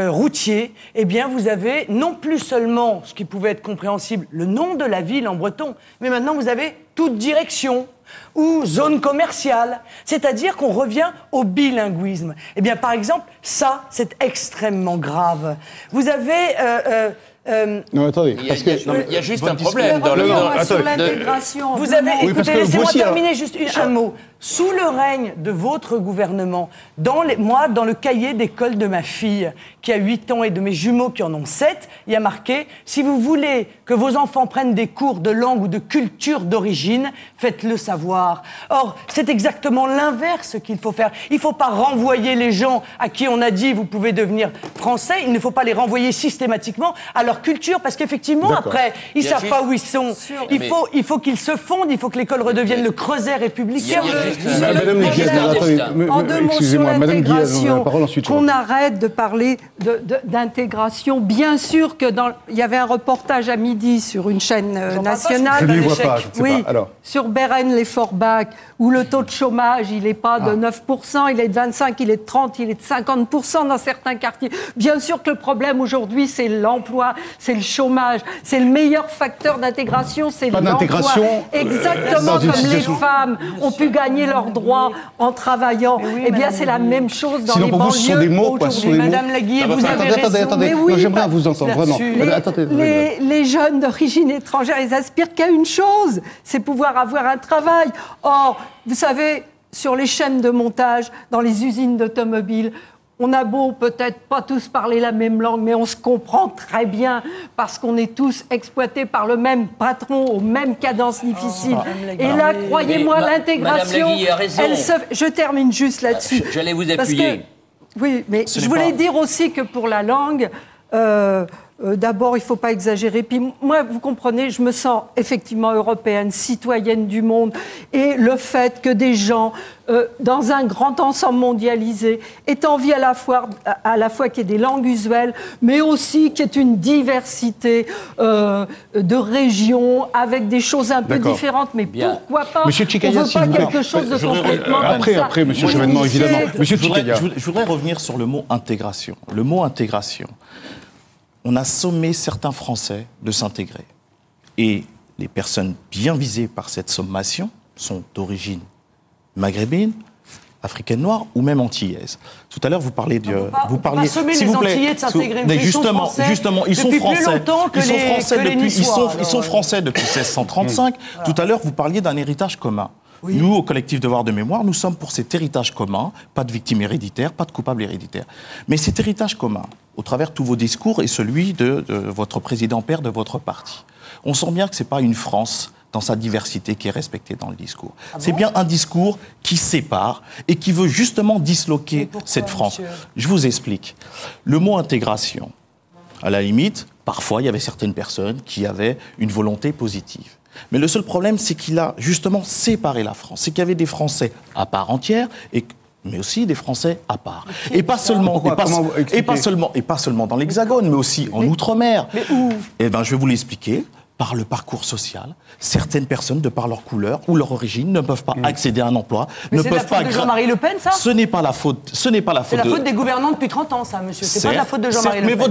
routiers, eh bien vous avez non plus seulement, ce qui pouvait être compréhensible, le nom de la ville en breton, mais maintenant vous avez toute direction ou zone commerciale. C'est-à-dire qu'on revient au bilinguisme. Eh bien par exemple, ça c'est extrêmement grave. Vous avez... non, attendez, parce que il y a juste un problème dans l'intégration. Vous avez, écoutez, laissez-moi terminer juste un mot. Sous le règne de votre gouvernement, dans le cahier d'école de ma fille, qui a 8 ans, et de mes jumeaux qui en ont 7, il y a marqué « Si vous voulez que vos enfants prennent des cours de langue ou de culture d'origine, faites-le savoir. » Or, c'est exactement l'inverse qu'il faut faire. Il ne faut pas renvoyer les gens à qui on a dit « Vous pouvez devenir français ». Il ne faut pas les renvoyer systématiquement à leur culture, parce qu'effectivement, après, ils ne savent pas où ils sont. Il faut qu'ils se fondent, il faut que l'école redevienne le creuset républicain. En 2 mots sur l'intégration, qu'on arrête de parler d'intégration. Bien sûr que il y avait un reportage à midi sur une chaîne nationale. Je ne les vois pas, je ne sais pas. Alors. Sur Bérennes-les-Forbach, où le taux de chômage, il n'est pas de 9%, il est de 25%, il est de 30%, il est de 50% dans certains quartiers. Bien sûr que le problème aujourd'hui, c'est l'emploi, c'est le chômage, c'est le meilleur facteur d'intégration, c'est l'emploi. Pas d'intégration. Exactement comme les femmes ont pu gagner gagner leurs droits en travaillant. Eh bien, c'est la même chose dans Sinon, les pour vous, ce sont des banlieues mots, quoi, ce sont des mots. Madame Laguille, vous avez raison. Attendez, Mais oui, moi, j'aimerais vous entendre, vraiment. Les jeunes d'origine étrangère, ils aspirent qu'à une chose, c'est pouvoir avoir un travail. Or, vous savez, sur les chaînes de montage, dans les usines d'automobiles, on a beau peut-être pas tous parler la même langue, mais on se comprend très bien parce qu'on est tous exploités par le même patron, aux mêmes cadences difficiles. Et là, croyez-moi, l'intégration, Madame Laguille a raison. je termine juste là-dessus. J'allais vous Parce appuyer. oui, mais je voulais dire aussi que pour la langue, d'abord, il ne faut pas exagérer. Puis moi, vous comprenez, je me sens effectivement européenne, citoyenne du monde. Et le fait que des gens, dans un grand ensemble mondialisé, aient envie à la fois qu'il y ait des langues usuelles, mais aussi qu'il y ait une diversité de régions avec des choses un peu différentes. Mais pourquoi pas? Monsieur Tchikaya, on ne veut pas quelque chose de complètement Après, monsieur Chevènement, évidemment. Monsieur Tchikaya. Je voudrais revenir sur le mot intégration. Le mot intégration. On a sommé certains Français de s'intégrer. Et les personnes bien visées par cette sommation sont d'origine maghrébine, africaine noire ou même antillaise. Tout à l'heure, vous parlez de... Vous parliez, sommer les Antillais de s'intégrer. Mais justement, ils sont français. Ils sont français depuis 1635. Tout à l'heure, vous parliez d'un héritage commun. Oui. Nous, au collectif Devoir de mémoire, nous sommes pour cet héritage commun, pas de victimes héréditaires, pas de coupables héréditaires. Mais cet héritage commun, au travers de tous vos discours et celui de votre président-père de votre parti, on sent bien que ce n'est pas une France dans sa diversité qui est respectée dans le discours. C'est bien un discours qui sépare et qui veut justement disloquer cette France. Monsieur ? Je vous explique. Le mot intégration, à la limite, parfois, il y avait certaines personnes qui avaient une volonté positive. Mais le seul problème, c'est qu'il a justement séparé la France. C'est qu'il y avait des Français à part entière, mais aussi des Français à part. Et pas seulement dans l'Hexagone, mais aussi en Outre-mer. Mais où ? Eh bien, je vais vous l'expliquer. Par le parcours social, certaines personnes, de par leur couleur ou leur origine, ne peuvent pas accéder à un emploi. Mais c'est la faute de Jean-Marie Le Pen, ça ? Ce n'est pas la faute. C'est la faute des gouvernants depuis 30 ans, ça, monsieur. C'est pas la faute de Jean-Marie Le Pen. Mais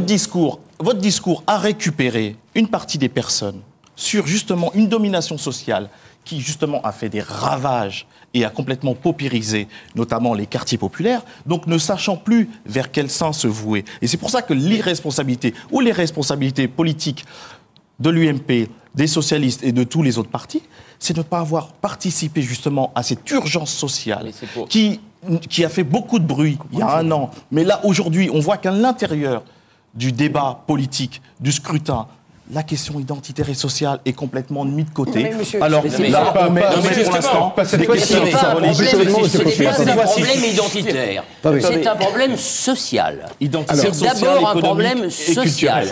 votre discours a récupéré une partie des personnes sur justement une domination sociale qui justement a fait des ravages et a complètement paupérisé notamment les quartiers populaires, donc ne sachant plus vers quel sein se vouer. Et c'est pour ça que l'irresponsabilité ou les responsabilités politiques de l'UMP, des socialistes et de tous les autres partis, c'est de ne pas avoir participé justement à cette urgence sociale qui a fait beaucoup de bruit il y a un an. Mais là, aujourd'hui, on voit qu'à l'intérieur du débat politique, du scrutin, la question identitaire et sociale est complètement mise de côté. Alors là, on met pour l'instant des questions religieuses. Ce n'est pas un problème identitaire, c'est un problème social. C'est d'abord un problème social.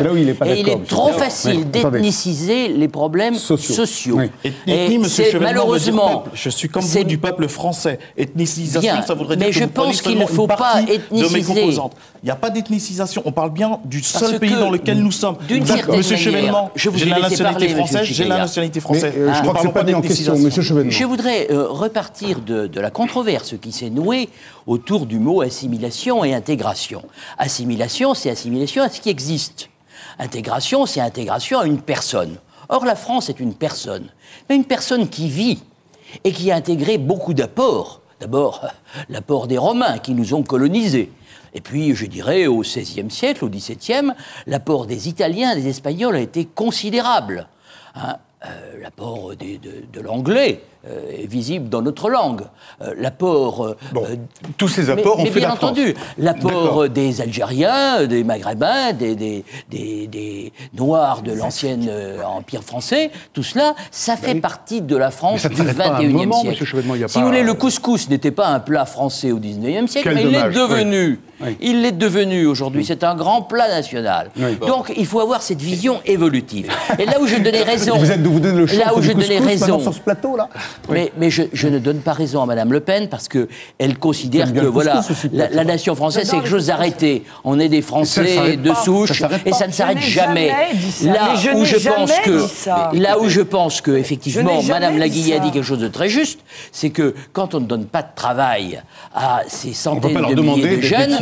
Et il est trop facile d'ethniciser les problèmes sociaux. Et c'est malheureusement, je suis comme vous du peuple français. Ethnicisation, ça voudrait dire que vous prenez seulement une partie de mes composantes. Il n'y a pas d'ethnicisation. On parle bien du seul pays dans lequel nous sommes. Monsieur Chevènement, j'ai la nationalité française. J'ai la nationalité française. Je crois que c'est pas mis en question, Monsieur Chevènement. Je voudrais repartir de la controverse qui s'est nouée autour du mot assimilation et intégration. Assimilation, c'est assimilation à ce qui existe. Intégration, c'est intégration à une personne. Or, la France est une personne, mais une personne qui vit et qui a intégré beaucoup d'apports. D'abord, l'apport des Romains qui nous ont colonisés. Et puis, je dirais, au XVIe siècle, au XVIIe, l'apport des Italiens et des Espagnols a été considérable. L'apport de l'anglais est visible dans notre langue. L'apport... tous ces apports ont fait la France. Mais bien entendu, l'apport des Algériens, des Maghrébins, des Noirs de l'ancien Empire français, tout cela, ça fait partie de la France du XXIe siècle. Si vous voulez, le couscous n'était pas un plat français au XIXe siècle, mais il l'est devenu. Oui. Il l'est devenu aujourd'hui. C'est un grand plat national. Oui. Donc, il faut avoir cette vision évolutive. Et là où je donnais raison... Vous donnez le là où je donnais raison sur ce plateau-là. Mais je ne donne pas raison à Mme Le Pen parce qu'elle considère que voilà, la nation française, c'est quelque chose d'arrêté. On est des Français de souche et ça ne s'arrête jamais. Là où je pense que, effectivement, Mme Laguille a dit quelque chose de très juste, c'est que quand on ne donne pas de travail à ces centaines de milliers de jeunes,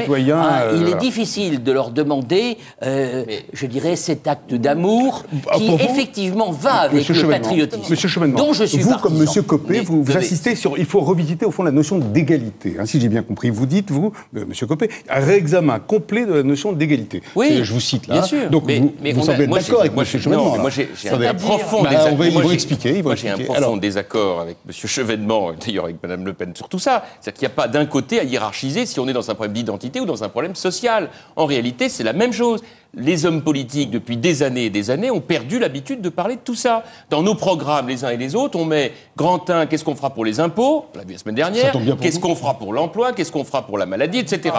il est difficile de leur demander, je dirais, cet acte d'amour qui, effectivement, va avec le patriotisme. Monsieur Chevènement, dont je suis vous, comme M. Monsieur Copé, vous insistez sur... Il faut revisiter, au fond, la notion d'égalité. Hein, si j'ai bien compris. Vous dites, Monsieur Copé, un réexamen complet de la notion d'égalité. Oui, je vous cite là. Bien sûr. Donc, vous semblez être d'accord avec M. Chevènement. Moi, j'ai un profond désaccord. Ils vont expliquer. Moi, j'ai un profond désaccord avec M. Chevènement, d'ailleurs avec Mme Le Pen sur tout ça. C'est-à-dire qu'il n'y a pas d'un côté à hiérarchiser si on est dans un problème d'identité ou dans un problème social. En réalité, c'est la même chose. Les hommes politiques, depuis des années et des années, ont perdu l'habitude de parler de tout ça. Dans nos programmes, les uns et les autres, on met grand 1, qu'est-ce qu'on fera pour les impôts, on l'a vu la semaine dernière, qu'est-ce qu'on fera pour l'emploi, qu'est-ce qu'on fera pour la maladie, etc.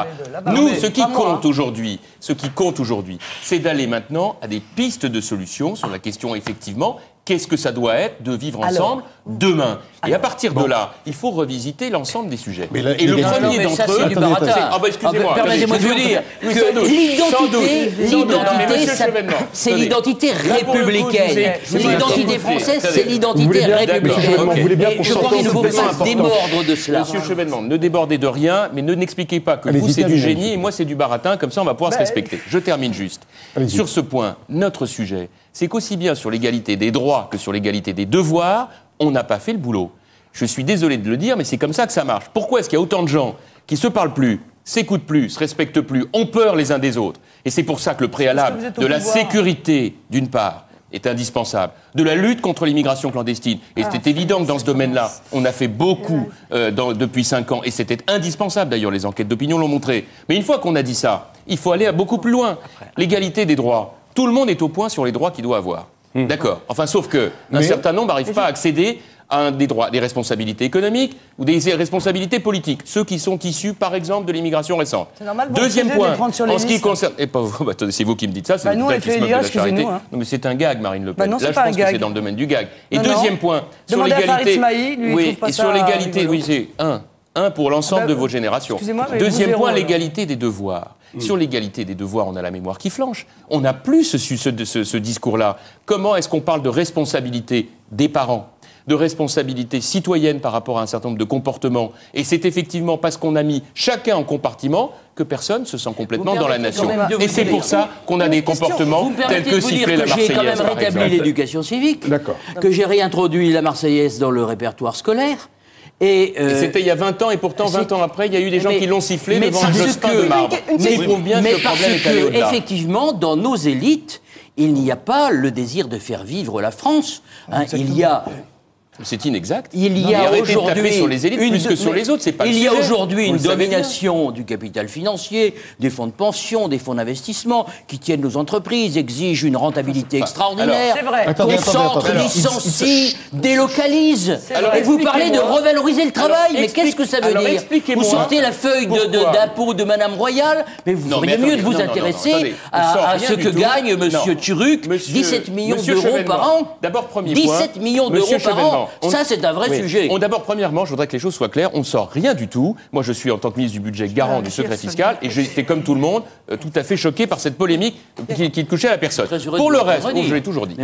Nous, ce qui compte aujourd'hui, c'est d'aller maintenant à des pistes de solutions sur la question, effectivement, qu'est-ce que ça doit être de vivre ensemble demain. Et à partir de là, il faut revisiter l'ensemble des sujets. Et le premier d'entre eux... excusez-moi. Permettez-moi de vous dire que c'est l'identité républicaine. L'identité française, c'est l'identité républicaine. Je crois qu'il ne faut pas démordre de cela. Monsieur Chevènement, ne débordez de rien, mais ne n'expliquez pas que vous, c'est du génie et moi, c'est du baratin. Comme ça, on va pouvoir se respecter. Je termine juste. Sur ce point, notre sujet, c'est qu'aussi bien sur l'égalité des droits que sur l'égalité des devoirs, on n'a pas fait le boulot. Je suis désolé de le dire, mais c'est comme ça que ça marche. Pourquoi est-ce qu'il y a autant de gens qui se parlent plus, s'écoutent plus, se respectent plus, ont peur les uns des autres? Et c'est pour ça que le préalable de la sécurité, d'une part, est indispensable, de la lutte contre l'immigration clandestine. Et c'était évident que dans ce domaine-là, on a fait beaucoup depuis 5 ans, et c'était indispensable d'ailleurs, les enquêtes d'opinion l'ont montré. Mais une fois qu'on a dit ça, il faut aller beaucoup plus loin. L'égalité des droits. Tout le monde est au point sur les droits qu'il doit avoir. D'accord. Enfin, sauf qu'un certain nombre n'arrivent pas à accéder à des droits, des responsabilités économiques ou des responsabilités politiques. Ceux qui sont issus, par exemple, de l'immigration récente. C'est normal. Deuxième point, en ce qui concerne... c'est vous qui me dites ça, c'est nous, qui se moque de la charité. Non, mais c'est un gag, Marine Le Pen. Non, là, je pense que c'est dans le domaine du gag. Et deuxième point, sur l'égalité... Oui, et sur l'égalité, oui, c'est un pour l'ensemble de votre génération. Deuxième point, l'égalité des devoirs. Sur l'égalité des devoirs, on a la mémoire qui flanche. On n'a plus ce discours-là. Comment est-ce qu'on parle de responsabilité des parents, de responsabilité citoyenne par rapport à un certain nombre de comportements? Et c'est effectivement parce qu'on a mis chacun en compartiment que personne se sent complètement dans la nation. Et c'est pour ça qu'on a des comportements tels que siffler la Marseillaise, par exemple. J'ai quand même rétabli l'éducation civique, que j'ai réintroduit la Marseillaise dans le répertoire scolaire. Et c'était il y a 20 ans, et pourtant 20 ans après, il y a eu des gens qui l'ont sifflé devant un Jospin de marbre. Mais prouve bien que le problème est allé au-delà. Effectivement, dans nos élites, il n'y a pas le désir de faire vivre la France. Il y a... C'est inexact. Il y a aujourd'hui sur les élites plus que sur les autres, c'est pas le sujet. Il y a aujourd'hui une domination du capital financier, des fonds de pension, des fonds d'investissement qui tiennent nos entreprises, exigent une rentabilité extraordinaire, concentrent, licencient, délocalisent. Et vous parlez de revaloriser le travail, mais qu'est-ce que ça veut dire? Vous sortez la feuille d'impôt de Madame Royal, mais vous feriez mieux de vous intéresser à ce que gagne Monsieur Turuk, 17 millions d'euros par an. D'abord, premier point. 17 millions d'euros par an. Ça, c'est un vrai sujet. D'abord, premièrement, je voudrais que les choses soient claires. On ne sort rien du tout. Moi, je suis, en tant que ministre du Budget, garant du secret fiscal. Et j'étais, comme tout le monde, tout à fait choqué par cette polémique qui touchait à la personne. Pour le reste, je l'ai toujours dit.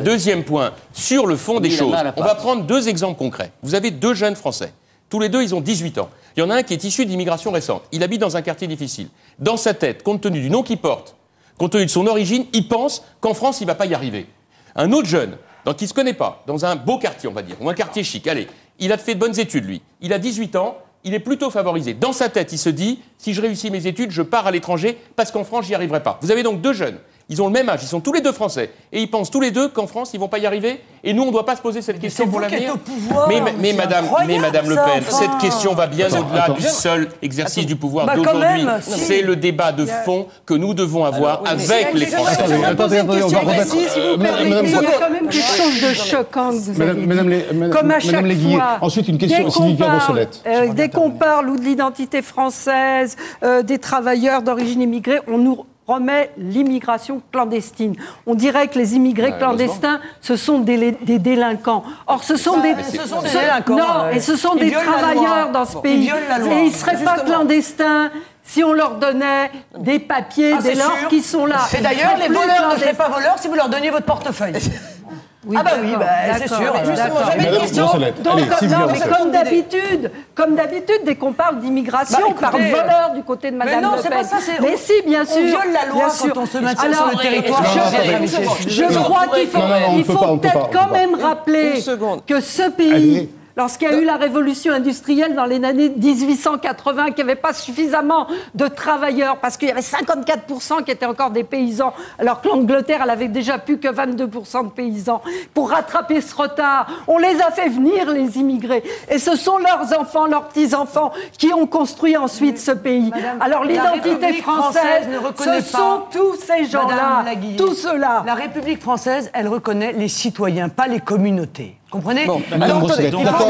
Deuxième point, sur le fond des choses. On va prendre 2 exemples concrets. Vous avez 2 jeunes Français. Tous les 2, ils ont 18 ans. Il y en a un qui est issu d'immigration récente. Il habite dans un quartier difficile. Dans sa tête, compte tenu du nom qu'il porte, compte tenu de son origine, il pense qu'en France, il ne va pas y arriver. Un autre jeune, qui ne se connaît pas, dans un beau quartier, on va dire, ou un quartier chic, allez, il a fait de bonnes études, lui. Il a 18 ans, il est plutôt favorisé. Dans sa tête, il se dit, si je réussis mes études, je pars à l'étranger, parce qu'en France, j'y arriverai pas. Vous avez donc 2 jeunes. Ils ont le même âge, ils sont tous les 2 français. Et ils pensent tous les 2 qu'en France, ils ne vont pas y arriver. Et nous, on ne doit pas se poser cette question pour l'avenir. Mais Madame Le Pen, cette question va bien au-delà du seul exercice du pouvoir d'aujourd'hui. C'est le débat de fond que nous devons avoir avec les Français. Attendez, on va remettre... Il y a quand même quelque chose de choquant que vous avez dit. Comme à chaque fois, ensuite une question, Sylvia Brossolette. Dès qu'on parle ou de l'identité française, des travailleurs d'origine immigrée, on nous remet l'immigration clandestine. On dirait que les immigrés clandestins, ce sont des délinquants. Or, ce sont des délinquants. Non, et ce sont des travailleurs dans ce pays. Et ils ne seraient pas clandestins si on leur donnait des papiers dès lors qu'ils sont là. Et d'ailleurs, les voleurs ne seraient pas voleurs si vous leur donniez votre portefeuille. Oui, ah bah oui, c'est sûr. Justement, j'avais une question. Comme d'habitude, dès qu'on parle d'immigration, on parle voleur du côté de Madame Le Pen. Mais non, c'est pas ça. Mais si, bien sûr. On viole la loi quand on se maintient sur le territoire. Je crois qu'il faut peut-être quand même rappeler que ce pays... Lorsqu'il y a eu la révolution industrielle dans les années 1880, qu'il n'y avait pas suffisamment de travailleurs, parce qu'il y avait 54% qui étaient encore des paysans, alors que l'Angleterre, elle avait déjà plus que 22% de paysans. Pour rattraper ce retard, on les a fait venir, les immigrés. Et ce sont leurs enfants, leurs petits-enfants, qui ont construit ensuite ce pays. Madame, alors l'identité française, ne reconnaît ce sont tous ces gens-là, tous ceux-là. La République française, elle reconnaît les citoyens, pas les communautés. Comprenez? Madame Brossolette, d'accord.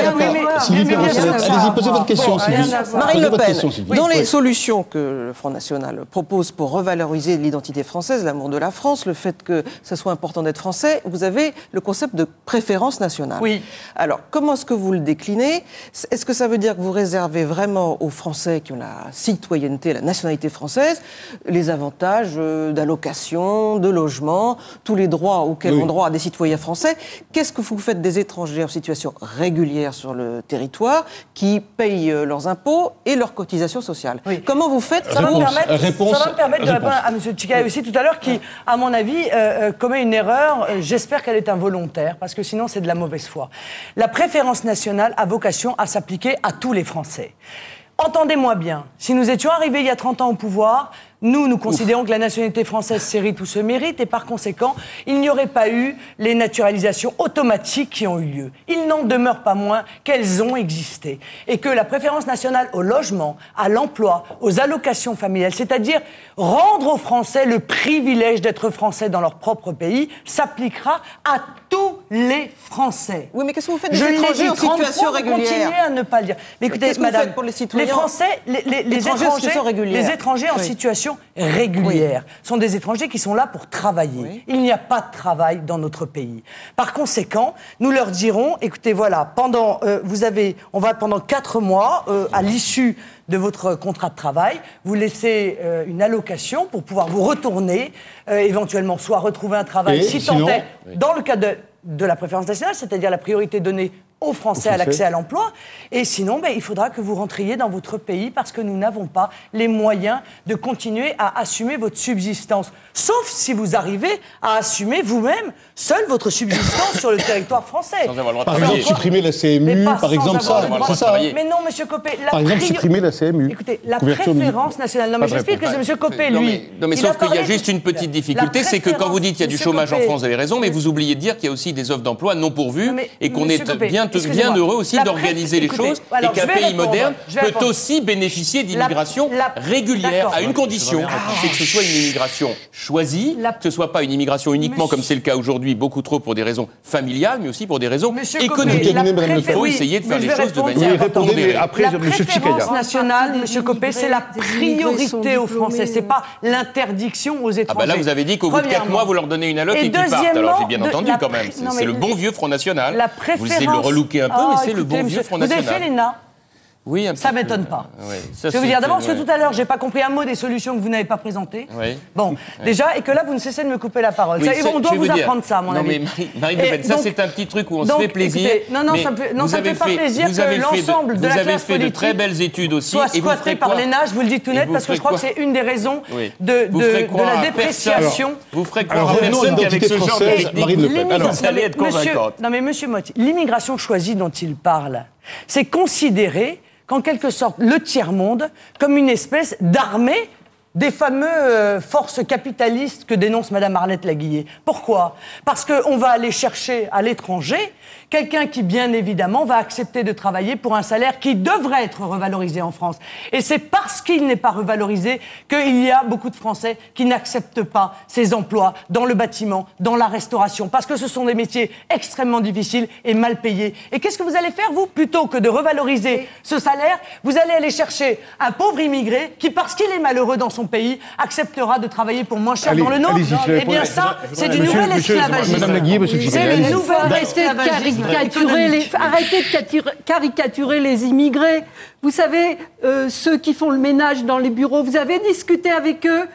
Sylvie Brossolette, allez-y, posez votre question, Sylvie. Marine Le Pen, dans les solutions que le Front National propose pour revaloriser l'identité française, l'amour de la France, le fait que ce soit important d'être français, vous avez le concept de préférence nationale. Oui. Alors, comment est-ce que vous le déclinez? Est-ce que ça veut dire que vous réservez vraiment aux Français qui ont la citoyenneté, la nationalité française, les avantages d'allocation, de logement, tous les droits auxquels ont droit des citoyens français? Qu'est-ce que vous faites des étrangers en situation régulière sur le territoire qui payent leurs impôts et leurs cotisations sociales? Comment vous faites? Ça va me permettre de répondre à M. Tchikaï aussi tout à l'heure qui, à mon avis, commet une erreur. J'espère qu'elle est involontaire parce que sinon c'est de la mauvaise foi. La préférence nationale a vocation à s'appliquer à tous les Français. Entendez-moi bien, si nous étions arrivés il y a 30 ans au pouvoir, nous considérons que la nationalité française s'hérite ou se mérite et par conséquent, il n'y aurait pas eu les naturalisations automatiques qui ont eu lieu. Il n'en demeure pas moins qu'elles ont existé et que la préférence nationale au logement, à l'emploi, aux allocations familiales, c'est-à-dire rendre aux Français le privilège d'être Français dans leur propre pays, s'appliquera à tous les Français. Oui, mais qu'est-ce que vous faites des étrangers en situation régulière? Continuez à ne pas le dire. Mais écoutez, madame, pour les citoyens, les Français, les étrangers en situation régulière sont des étrangers qui sont là pour travailler. Oui. Il n'y a pas de travail dans notre pays. Par conséquent, nous leur dirons, écoutez, voilà, on va pendant 4 mois, à l'issue de votre contrat de travail, vous laissez une allocation pour pouvoir vous retourner, éventuellement soit retrouver un travail, si tant est, dans le cas de la préférence nationale, c'est-à-dire la priorité donnée aux Français à l'accès à l'emploi. Et sinon, il faudra que vous rentriez dans votre pays parce que nous n'avons pas les moyens de continuer à assumer votre subsistance. Sauf si vous arrivez à assumer vous-même, seul, votre subsistance sur le territoire français. Sans avoir le droit de par exemple, supprimer la CMU, par exemple, c'est ça. Mais non, M. Copé, par exemple, supprimer la CMU. Écoutez, la préférence nationale... Non, mais j'explique que c'est M. Copé, lui... Non, mais sauf qu'il y a juste une petite difficulté, c'est que quand vous dites qu'il y a du chômage en France, vous avez raison, mais vous oubliez de dire qu'il y a aussi des offres d'emploi non pourvues et qu'on est bien heureux aussi d'organiser les choses et qu'un pays moderne peut aussi bénéficier d'immigration régulière à une condition, c'est que ce soit une immigration choisie, que ce soit pas une immigration uniquement comme c'est le cas aujourd'hui, beaucoup trop pour des raisons familiales, mais aussi pour des raisons économiques. Il faut essayer de faire les choses de manière pondérée. La préférence nationale, M. Copé, c'est la priorité aux Français, c'est pas l'interdiction aux étrangers. Ah bah là, vous avez dit qu'au bout de 4 mois, vous leur donnez une alloc et qu'ils partent. Alors j'ai bien entendu quand même. C'est le bon vieux Front National. Vous essayez de le relooker un peu, mais c'est le bon vieux Front National. Vous avez fait l'ENA? Oui, ça ne m'étonne pas. Je vais vous dire d'abord, parce que tout à l'heure, je n'ai pas compris un mot des solutions que vous n'avez pas présentées. Bon, déjà, et que là, vous ne cessez de me couper la parole. On doit vous apprendre ça, à mon avis. Non, mais Marine Le Pen, ça, c'est un petit truc où on se fait plaisir. Non, ça ne me fait pas plaisir que l'ensemble de la classe politique... Vous avez fait de très belles études aussi. Soit squatté par l'ENA, je vous le dis tout net, parce que je crois que c'est une des raisons de la dépréciation. Vous ferez croire à personne qu'avec ce genre de technique, vous allez être convaincante. Non, mais monsieur Motti, l'immigration choisie dont il parle, c'est considéré qu'en quelque sorte, le tiers-monde comme une espèce d'armée des fameux forces capitalistes que dénonce Mme Arlette Laguillet. Pourquoi? Parce qu'on va aller chercher à l'étranger quelqu'un qui, bien évidemment, va accepter de travailler pour un salaire qui devrait être revalorisé en France. Et c'est parce qu'il n'est pas revalorisé qu'il y a beaucoup de Français qui n'acceptent pas ces emplois dans le bâtiment, dans la restauration, parce que ce sont des métiers extrêmement difficiles et mal payés. Et qu'est-ce que vous allez faire, vous? Plutôt que de revaloriser ce salaire, vous allez aller chercher un pauvre immigré qui, parce qu'il est malheureux dans son pays, acceptera de travailler pour moins cher dans le nôtre. Eh bien ça, c'est du nouvel esclavagisme. Madame Laguillet, monsieur C'est le nouvel esclavagisme. Arrêtez de caricaturer les immigrés. Vous savez, ceux qui font le ménage dans les bureaux, vous avez discuté avec eux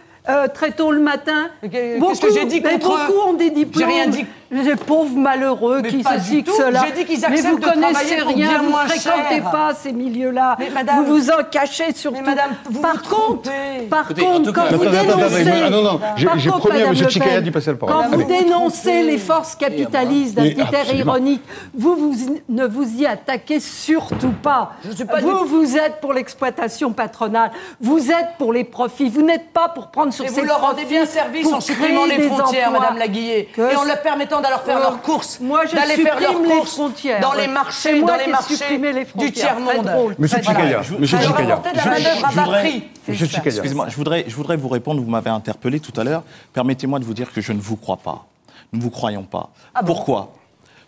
très tôt le matin. Qu'est-ce que j'ai dit contre eux? Beaucoup ont des diplômes. J'ai rien dit. les pauvres malheureux Mais qui pas ceci, du que tout. cela. J'ai dit qu'ils mais acceptent vous de connaissez travailler pour rien, bien vous moins ne fréquentez cher. pas ces milieux-là. Mais madame- vous vous en cachez surtout. Mais madame, vous par vous contre, trompez. par Écoutez, en contre, tout quand cas- vous Attendez, dénoncez, non, j'ai par contre, promis à Madame M. Le Tchikaya Pen, d'y passer la parole. quand vous Allez. dénoncez les forces capitalistes d'un critère absolument. ironique, vous ne vous y attaquez surtout pas. Vous êtes pour l'exploitation patronale, vous êtes pour les profits, vous n'êtes pas pour prendre sur Et ces vous leur rendez profits bien service pour en supprimant créer les des frontières, emplois. Madame Laguillet, et en leur permettant d'aller faire leurs courses, Moi, je d'aller faire leurs supprime les courses frontières. dans les C'est marchés, moi dans les qui ai marchés supprimé les du frontières. tiers-monde. Très drôle. Monsieur Tchikaya, Monsieur Alors, Tchikaya. apporter de la main-d'œuvre à bas prix. Monsieur Tchikaya. Excusez-moi, je voudrais vous répondre, vous m'avez interpellé tout à l'heure. Permettez-moi de vous dire que je ne vous crois pas. Nous ne vous croyons pas. Pourquoi ?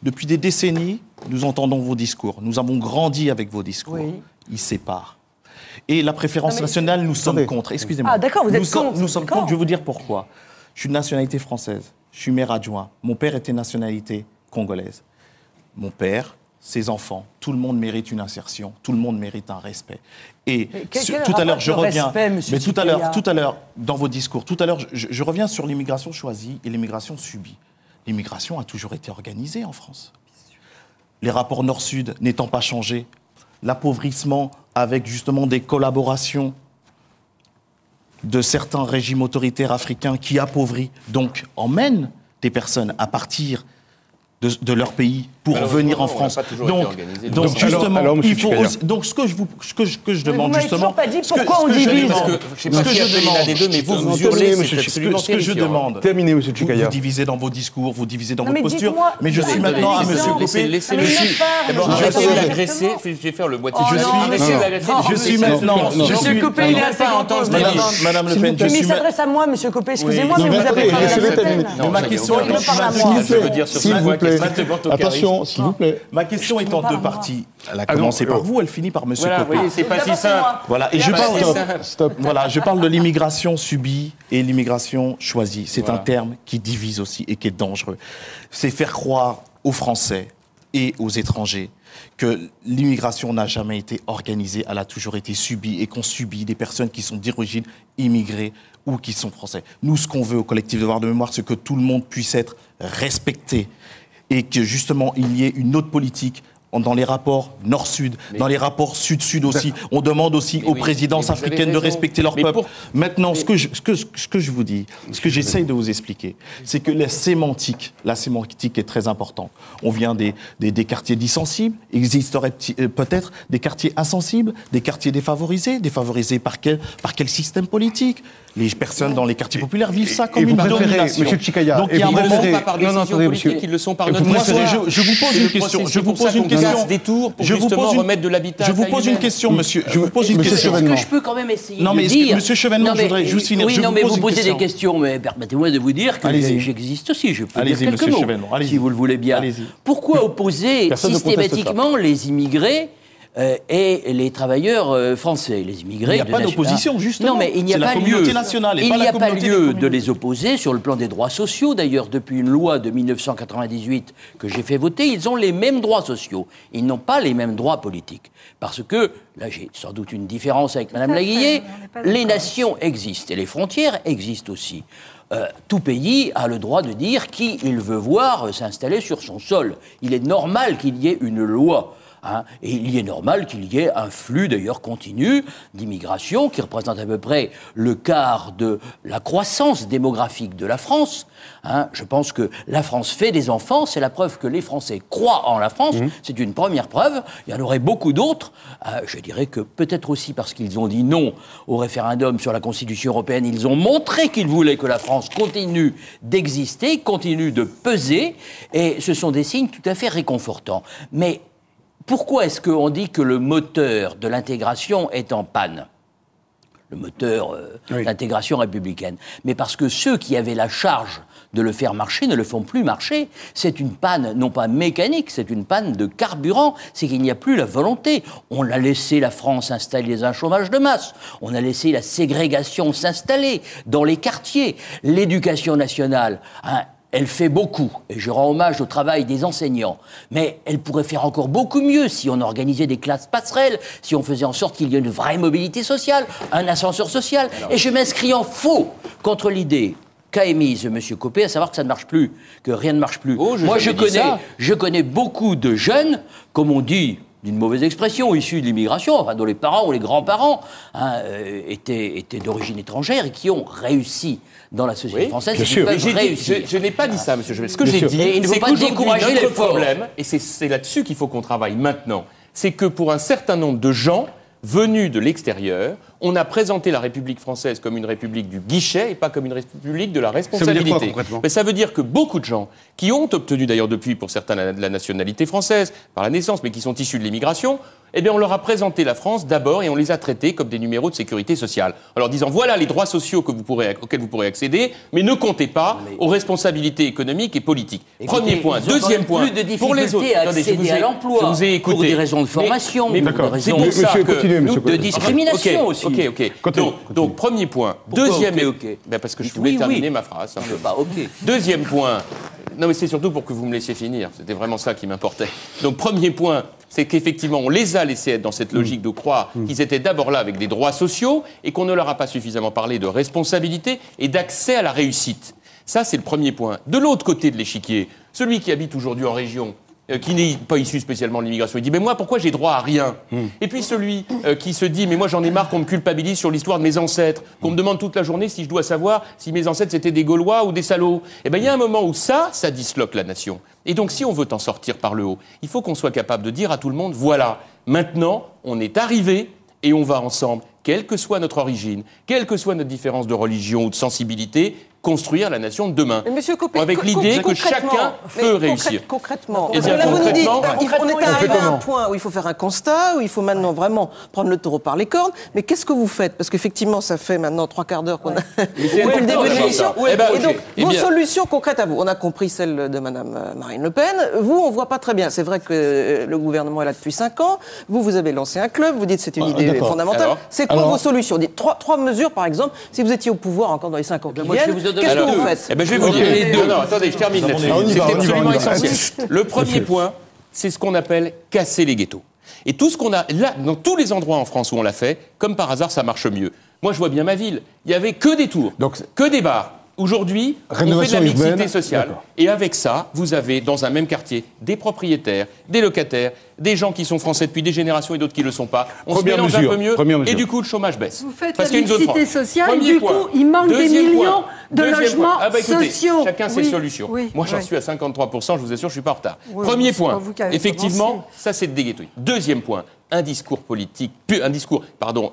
Depuis des décennies, nous entendons vos discours. Nous avons grandi avec vos discours. Oui. Ils séparent. Et la préférence nationale, nous sommes contre. Excusez-moi. Ah, d'accord, vous êtes Nous sommes- contre. Nous sommes D'accord. contre. Je vais vous dire pourquoi. Je suis de nationalité française. Je suis maire adjoint. Mon père était de nationalité congolaise. Mon père, ses enfants, tout le monde mérite une insertion. Tout le monde mérite un respect. Et quel tout à l'heure, rapport je de reviens. respect, monsieur Mais tout à Tchikaya l'heure, dans vos discours, tout à l'heure, je reviens sur l'immigration choisie et l'immigration subie. L'immigration a toujours été organisée en France. Les rapports Nord-Sud n'étant pas changés, l'appauvrissement avec justement des collaborations de certains régimes autoritaires africains qui appauvrit, donc emmènent des personnes à partir de leur pays pour venir en France. Donc justement, alors, monsieur il faut Tchikaya. aussi- donc ce que je demande m'avez justement, toujours pas dit ce que- pourquoi ce on que je divise. demande- Je sais pas qui a fait l'un des deux, mais vous Terminez, hurlez, monsieur c'est Tchikaya. absolument ce que je terrifiant. demande. Terminez, Monsieur Vous Tchikaya. divisez dans vos discours, vous divisez dans Non, votre mais posture. dites-moi- Mais je suis maintenant à Laissez- Monsieur laissez- Copé. Laissez-le Mais dire. il parle, D'abord, mais arrêtez attendez. de l'agresser. Je vais faire le moitié. Oh Je non, suis mais arrêtez de non. l'agresser. Je suis maintenant. Monsieur Copé, il est assez pas entendre Madame Madame Le Pen, Mais il je suis s'adresse à moi, Monsieur Copé, excusez-moi, Oui. mais Non, vous mais avez attendez, parlé à laissez-le la terminer. peine. Mais ma question il me parle à est moi. Je veux dire sur S'il ce vous point plaît. extrêmement tocariste. Attention, s'il vous plaît. Ma question est en deux parties. Elle a commencé par vous, elle finit par Monsieur Voilà, vous Copé. voyez, c'est pas si D'abord, c'est simple. moi. Voilà, et je Pas parle si de, simple. Stop. voilà, je parle de l'immigration subie et l'immigration choisie. C'est Voilà. un terme qui divise aussi et qui est dangereux. C'est faire croire aux Français et aux étrangers que l'immigration n'a jamais été organisée, elle a toujours été subie et qu'on subit des personnes qui sont d'origine immigrée ou qui sont français. Nous, ce qu'on veut au collectif Devoir de mémoire, c'est que tout le monde puisse être respecté et que justement il y ait une autre politique dans les rapports Nord-Sud, dans les rapports Sud-Sud aussi. On demande aussi aux oui, présidences mais vous avez africaines de raison. respecter leur Mais peuple. pour- Maintenant, ce que je vous dis, ce que j'essaye de vous expliquer, c'est que la sémantique est très importante. On vient des quartiers dits sensibles, il existerait peut-être des quartiers insensibles, des quartiers défavorisés par quel système politique? Les personnes dans les quartiers populaires vivent ça comme Et vous une préférez, domination. Monsieur Tchikaya, Donc et il y a un vous moment... préférez- Pas par Non, non, décision attendez, monsieur. politique, ils le sont par Vous notre préférez- pouvoir. je vous pose C'est une le question. processus, Je vous pour ça pose une qu'on question. casse des tours pour Je vous justement pose une- remettre de l'habitat. Je vous à pose une humaine. question, monsieur. Je vous pose une Monsieur question. Chevènement. Est-ce que je peux quand même essayer Non, mais de est-ce que- dire... Monsieur Chevènement, Non, je voudrais juste finir. Oui, Je non, vous mais pose vous une posez question. des questions, mais permettez-moi de vous dire que Allez-y. j'existe aussi, je peux dire Allez-y, quelques monsieur mots, Chevènement, allez-y. si vous le voulez bien. Allez-y. Pourquoi opposer Personne ne conteste systématiquement les immigrés et les travailleurs français, les immigrés. Il n'y a pas d'opposition, justement. Non, mais il n'y a C'est la pas communauté lieu. nationale et Il pas n'y la a pas communauté des lieu de communautés. les opposer sur le plan des droits sociaux. D'ailleurs, depuis une loi de 1998 que j'ai fait voter, ils ont les mêmes droits sociaux. Ils n'ont pas les mêmes droits politiques. Parce que, là j'ai sans doute une différence avec Mme à fait, Laguillet, on n'est pas d'accord. les nations existent et les frontières existent aussi. Tout pays a le droit de dire qui il veut voir s'installer sur son sol. Il est normal qu'il y ait une loi. Et il est normal qu'il y ait un flux d'ailleurs continu d'immigration qui représente à peu près le quart de la croissance démographique de la France. Je pense que la France fait des enfants, c'est la preuve que les Français croient en la France, c'est une première preuve, il y en aurait beaucoup d'autres. Je dirais que peut-être aussi parce qu'ils ont dit non au référendum sur la Constitution européenne, ils ont montré qu'ils voulaient que la France continue d'exister, continue de peser, et ce sont des signes tout à fait réconfortants. Mais pourquoi est-ce qu'on dit que le moteur de l'intégration est en panne ? Le moteur d'intégration républicaine. Mais parce que ceux qui avaient la charge de le faire marcher ne le font plus marcher. C'est une panne, non pas mécanique, c'est une panne de carburant. C'est qu'il n'y a plus la volonté. On a laissé la France installer un chômage de masse. On a laissé la ségrégation s'installer dans les quartiers. L'éducation nationale... elle fait beaucoup, et je rends hommage au travail des enseignants, mais elle pourrait faire encore beaucoup mieux si on organisait des classes passerelles, si on faisait en sorte qu'il y ait une vraie mobilité sociale, un ascenseur social. Et je m'inscris en faux contre l'idée qu'a émise M. Copé, à savoir que ça ne marche plus, que rien ne marche plus. Oh, Moi, je connais beaucoup de jeunes, comme on dit, d'une mauvaise expression, issus de l'immigration, enfin, dont les parents ou les grands-parents étaient d'origine étrangère et qui ont réussi dans la société française. Bien sûr. Je n'ai pas dit ça, monsieur Chevènement. Ce que j'ai dit, c'est qu'aujourd'hui, notre problème, et c'est là-dessus qu'il faut qu'on travaille maintenant, c'est que pour un certain nombre de gens venus de l'extérieur, on a présenté la République française comme une république du guichet et pas comme une république de la responsabilité. Ça veut dire quoi, concrètement ? Mais ça veut dire que beaucoup de gens qui ont obtenu d'ailleurs depuis pour certains la nationalité française par la naissance, mais qui sont issus de l'immigration, eh bien on leur a présenté la France d'abord et on les a traités comme des numéros de sécurité sociale. En leur disant voilà les droits sociaux auxquels vous pourrez accéder, mais ne comptez pas aux responsabilités économiques et politiques. Écoutez, premier point. Deuxième point. Plus de pour les autres, à accéder à l'emploi, je vous ai écouté. pour des raisons de formation, mais pour des raisons de discrimination aussi. Ok. Donc, premier point. Pourquoi Deuxième. ok Ben parce que je voulais terminer ma phrase. Deuxième point. Non, mais c'est surtout pour que vous me laissiez finir. C'était vraiment ça qui m'importait. Donc, premier point, c'est qu'effectivement, on les a laissés être dans cette logique de croire qu'ils étaient d'abord là avec des droits sociaux et qu'on ne leur a pas suffisamment parlé de responsabilité et d'accès à la réussite. Ça, c'est le premier point. De l'autre côté de l'échiquier, celui qui habite aujourd'hui en région, qui n'est pas issu spécialement de l'immigration, il dit « Mais moi, pourquoi j'ai droit à rien ?» Et puis celui qui se dit « Mais moi, j'en ai marre qu'on me culpabilise sur l'histoire de mes ancêtres, qu'on me demande toute la journée si je dois savoir si mes ancêtres c'était des Gaulois ou des salauds. » Eh bien, il y a un moment où ça disloque la nation. Et donc, si on veut en sortir par le haut, il faut qu'on soit capable de dire à tout le monde « Voilà, maintenant, on est arrivé et on va ensemble, quelle que soit notre origine, quelle que soit notre différence de religion ou de sensibilité, construire la nation de demain. Mais Monsieur Copé, avec l'idée que chacun peut réussir. Concrètement, Eh bien, là, vous nous dites, concrètement, on est arrivé à un point où il faut faire un constat, où il faut maintenant vraiment prendre le taureau par les cornes. Mais qu'est-ce que vous faites ? Parce qu'effectivement, ça fait maintenant 3/4 d'heure qu'on a depuis le début de l'émission. Et donc, vos solutions concrètes à vous, on a compris celle de Madame Marine Le Pen. Vous, on voit pas très bien. C'est vrai que le gouvernement est là depuis 5 ans. Vous avez lancé un club. Vous dites que c'est une idée fondamentale. C'est quoi vos solutions ? Dites trois mesures, par exemple. Si vous étiez au pouvoir encore dans les 5 ans qui viennent, qu'est-ce que vous faites ? Je vais vous dire les deux. Non, attendez, je termine là-dessus. C'est absolument essentiel. Le premier point, c'est ce qu'on appelle casser les ghettos. Et tout ce qu'on a là, dans tous les endroits en France où on l'a fait, comme par hasard, ça marche mieux. Moi, je vois bien ma ville. Il n'y avait que des tours, que des bars. Aujourd'hui, on fait de la mixité sociale. Et avec ça, vous avez dans un même quartier des propriétaires, des locataires, des gens qui sont français depuis des générations et d'autres qui ne le sont pas. On se mélange un peu mieux et du coup, le chômage baisse. Vous faites la mixité sociale, du coup, il manque des millions de logements sociaux. Chacun ses solutions. Moi, j'en suis à 53%, je vous assure, je ne suis pas en retard. Premier point, effectivement, ça c'est de déghettoyer. Deuxième point, un discours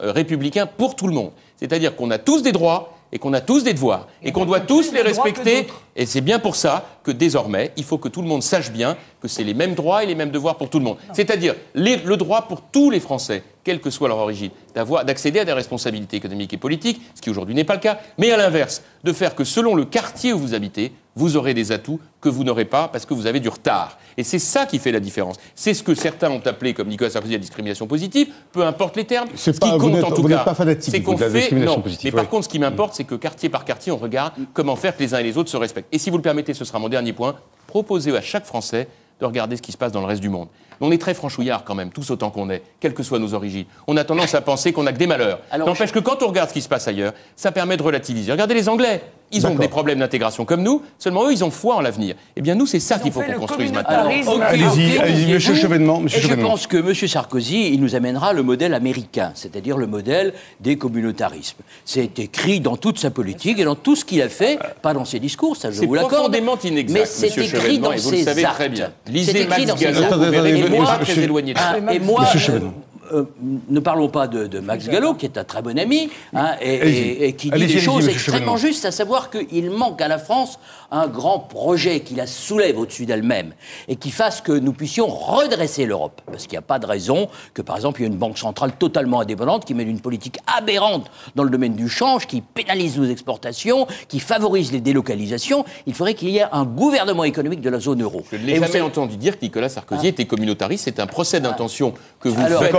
républicain pour tout le monde. C'est-à-dire qu'on a tous des droits et qu'on a tous des devoirs, et qu'on doit tous les respecter. Et c'est bien pour ça que désormais, il faut que tout le monde sache bien que c'est les mêmes droits et les mêmes devoirs pour tout le monde. C'est-à-dire le droit pour tous les Français, quelle que soit leur origine, d'accéder à des responsabilités économiques et politiques, ce qui aujourd'hui n'est pas le cas, mais à l'inverse, de faire que selon le quartier où vous habitez, vous aurez des atouts que vous n'aurez pas parce que vous avez du retard. Et c'est ça qui fait la différence. C'est ce que certains ont appelé, comme Nicolas Sarkozy, la discrimination positive, peu importe les termes. Ce qui compte en tout cas, c'est qu'on fait... Non, mais par contre, ce qui m'importe, c'est que quartier par quartier, on regarde comment faire que les uns et les autres se respectent. Et si vous le permettez, ce sera mon dernier point, proposer à chaque Français de regarder ce qui se passe dans le reste du monde. On est très franchouillards quand même, tous autant qu'on est, quelles que soient nos origines. On a tendance à penser qu'on n'a que des malheurs. N'empêche que quand on regarde ce qui se passe ailleurs, ça permet de relativiser. Regardez les Anglais, ils ont des problèmes d'intégration comme nous, seulement eux, ils ont foi en l'avenir. Eh bien nous, c'est ça qu'il faut qu'on construise maintenant. Allez-y, monsieur Chevènement. Je pense que M. Sarkozy, il nous amènera le modèle américain, c'est-à-dire le modèle des communautarismes. C'est écrit dans toute sa politique et dans tout ce qu'il a fait, pas dans ses discours, ça je vous l'accorde. C'est profondément inexact, mais c'est écrit dans et vous le savez très bien. Lisez Max Gallo, vous verrez qu'il n'est pas très éloigné de ça. Et moi, ne parlons pas de Max Gallo, qui est un très bon ami, et qui dit des choses extrêmement justes, à savoir qu'il manque à la France un grand projet qui la soulève au-dessus d'elle-même et qui fasse que nous puissions redresser l'Europe. Parce qu'il n'y a pas de raison que, par exemple, il y ait une banque centrale totalement indépendante qui mène une politique aberrante dans le domaine du change, qui pénalise nos exportations, qui favorise les délocalisations. Il faudrait qu'il y ait un gouvernement économique de la zone euro. Je ne l'ai jamais entendu dire que Nicolas Sarkozy était communautariste. C'est un procès d'intention que vous faites,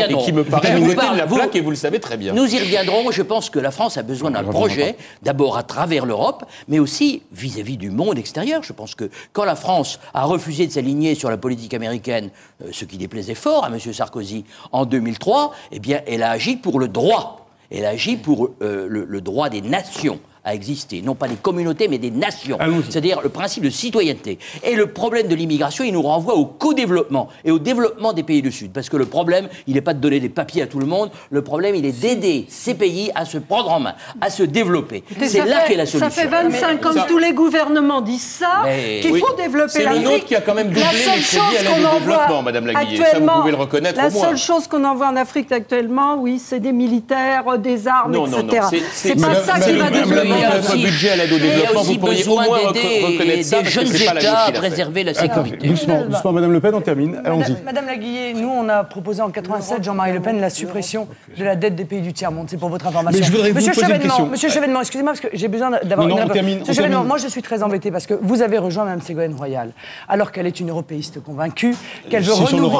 et qui me paraît à côté de la plaque, et vous le savez très bien. Nous y reviendrons. Je pense que la France a besoin d'un projet, d'abord à travers l'Europe, mais aussi vis-à-vis du monde extérieur. Je pense que quand la France a refusé de s'aligner sur la politique américaine, ce qui déplaisait fort à M. Sarkozy en 2003, eh bien, elle a agi pour le droit. Elle a agi pour le droit des nations à exister. Non pas des communautés, mais des nations. Allons-y. C'est-à-dire le principe de citoyenneté. Et le problème de l'immigration, il nous renvoie au co-développement et au développement des pays du Sud. Parce que le problème, il n'est pas de donner des papiers à tout le monde. Le problème, il est d'aider ces pays à se prendre en main, à se développer. C'est là qu'est la solution. Ça fait 25 ans que tous les gouvernements disent ça, qu'il faut développer l'Afrique. C'est le nôtre qui a quand même doublé les crédits à l'aide au développement, Madame Laguillet. Ça, vous pouvez le reconnaître au moins. La seule chose qu'on envoie en Afrique actuellement, oui, c'est des militaires, des armes, etc. C'est pas ça qui va développer. Notre budget à l'aide au développement, vous pourriez au moins reconnaître ça, des jeunes États à préserver la sécurité. Doucement, Madame Le Pen, on termine. Allons-y. Madame Laguillet, nous, on a proposé en 87, Jean-Marie Le Pen, la suppression de la dette des pays du tiers-monde. C'est pour votre information. Mais je voudrais vous poser une question. Monsieur Chevènement, excusez-moi, parce que j'ai besoin d'avoir une réponse. Monsieur Chevènement, moi, je suis très embêtée parce que vous avez rejoint Mme Ségolène Royal, alors qu'elle est une européiste convaincue, qu'elle veut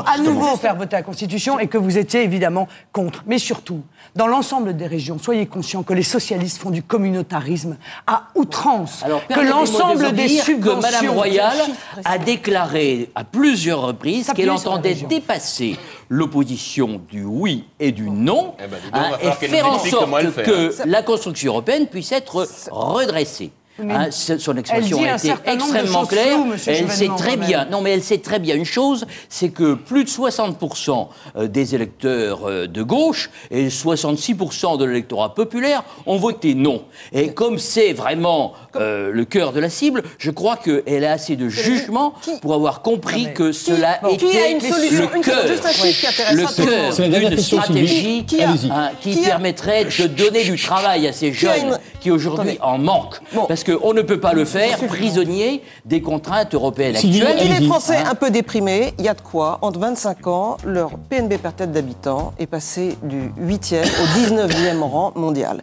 à nouveau faire voter la Constitution et que vous étiez évidemment contre. Mais surtout, dans l'ensemble des régions, soyez conscients que les socialistes font du communautarisme à outrance. Alors, que l'ensemble des subventions... que Mme Royal a déclaré à plusieurs reprises qu'elle entendait dépasser l'opposition du oui et du non et faire en sorte que la construction européenne puisse être redressée. Son expression a été extrêmement claire. Elle sait très bien. Non, mais elle sait très bien une chose, c'est que plus de 60% des électeurs de gauche et 66% de l'électorat populaire ont voté non. Et comme c'est vraiment le cœur de la cible, je crois qu'elle a assez de jugement pour avoir compris que cela était le cœur d'une stratégie qui permettrait de donner du travail à ces jeunes qui aujourd'hui en manquent. Parce qu'on ne peut pas le faire prisonnier des contraintes européennes actuelles. Et les Français un peu déprimés, il y a de quoi. En 25 ans, leur PNB par tête d'habitant est passé du 8e au 19e rang mondial.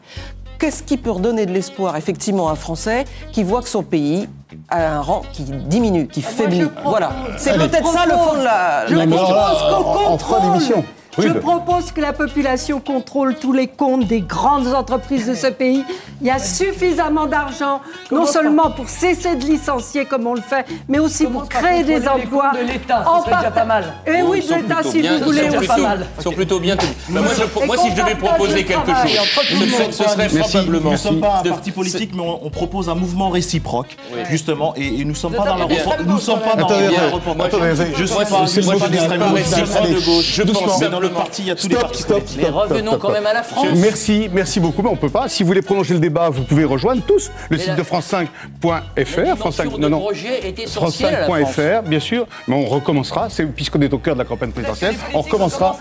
Qu'est-ce qui peut redonner de l'espoir, effectivement, à un Français qui voit que son pays a un rang qui diminue, qui faiblit? Voilà. C'est peut-être ça le fond de la... Je propose qu'on contrôle. Oui, Je propose que la population contrôle tous les comptes des grandes entreprises de ce pays. Il y a suffisamment d'argent, non seulement pour cesser de licencier comme on le fait, mais aussi pour créer des emplois. De l'État, ça serait déjà pas mal. Et oui, de l'État, si vous voulez, ou pas mal. Ils sont plutôt bien tenus. Moi, si je devais proposer quelque chose, ce serait probablement... Nous ne sommes pas un parti politique, mais on propose un mouvement réciproque, justement, et nous ne sommes pas dans la... Nous ne sommes pas dans la représentation. Je suis pas d'extrême gauche. Je pense que dans le parti, il y a tous les partis politiques. Mais revenons quand même à la France. Merci beaucoup, mais on ne peut pas. Si vous voulez prolonger le débat, vous pouvez rejoindre tous le site de France5.fr. France5.fr, bien sûr, mais on recommencera, puisqu'on est au cœur de la campagne présidentielle, on recommencera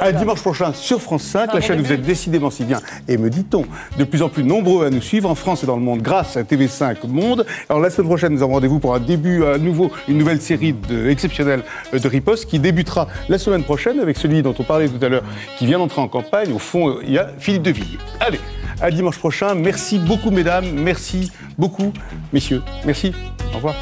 à dimanche prochain sur France 5, la chaîne où vous êtes décidément si bien, et me dit-on, de plus en plus nombreux à nous suivre en France et dans le monde grâce à TV5 Monde. Alors la semaine prochaine, nous avons rendez-vous pour une nouvelle série exceptionnelle de Riposte qui débutera la semaine prochaine avec celui dont on parlait tout à l'heure, qui vient d'entrer en campagne. Au fond, il y a Philippe de Villiers. Allez, à dimanche prochain. Merci beaucoup, mesdames. Merci beaucoup, messieurs. Merci. Au revoir.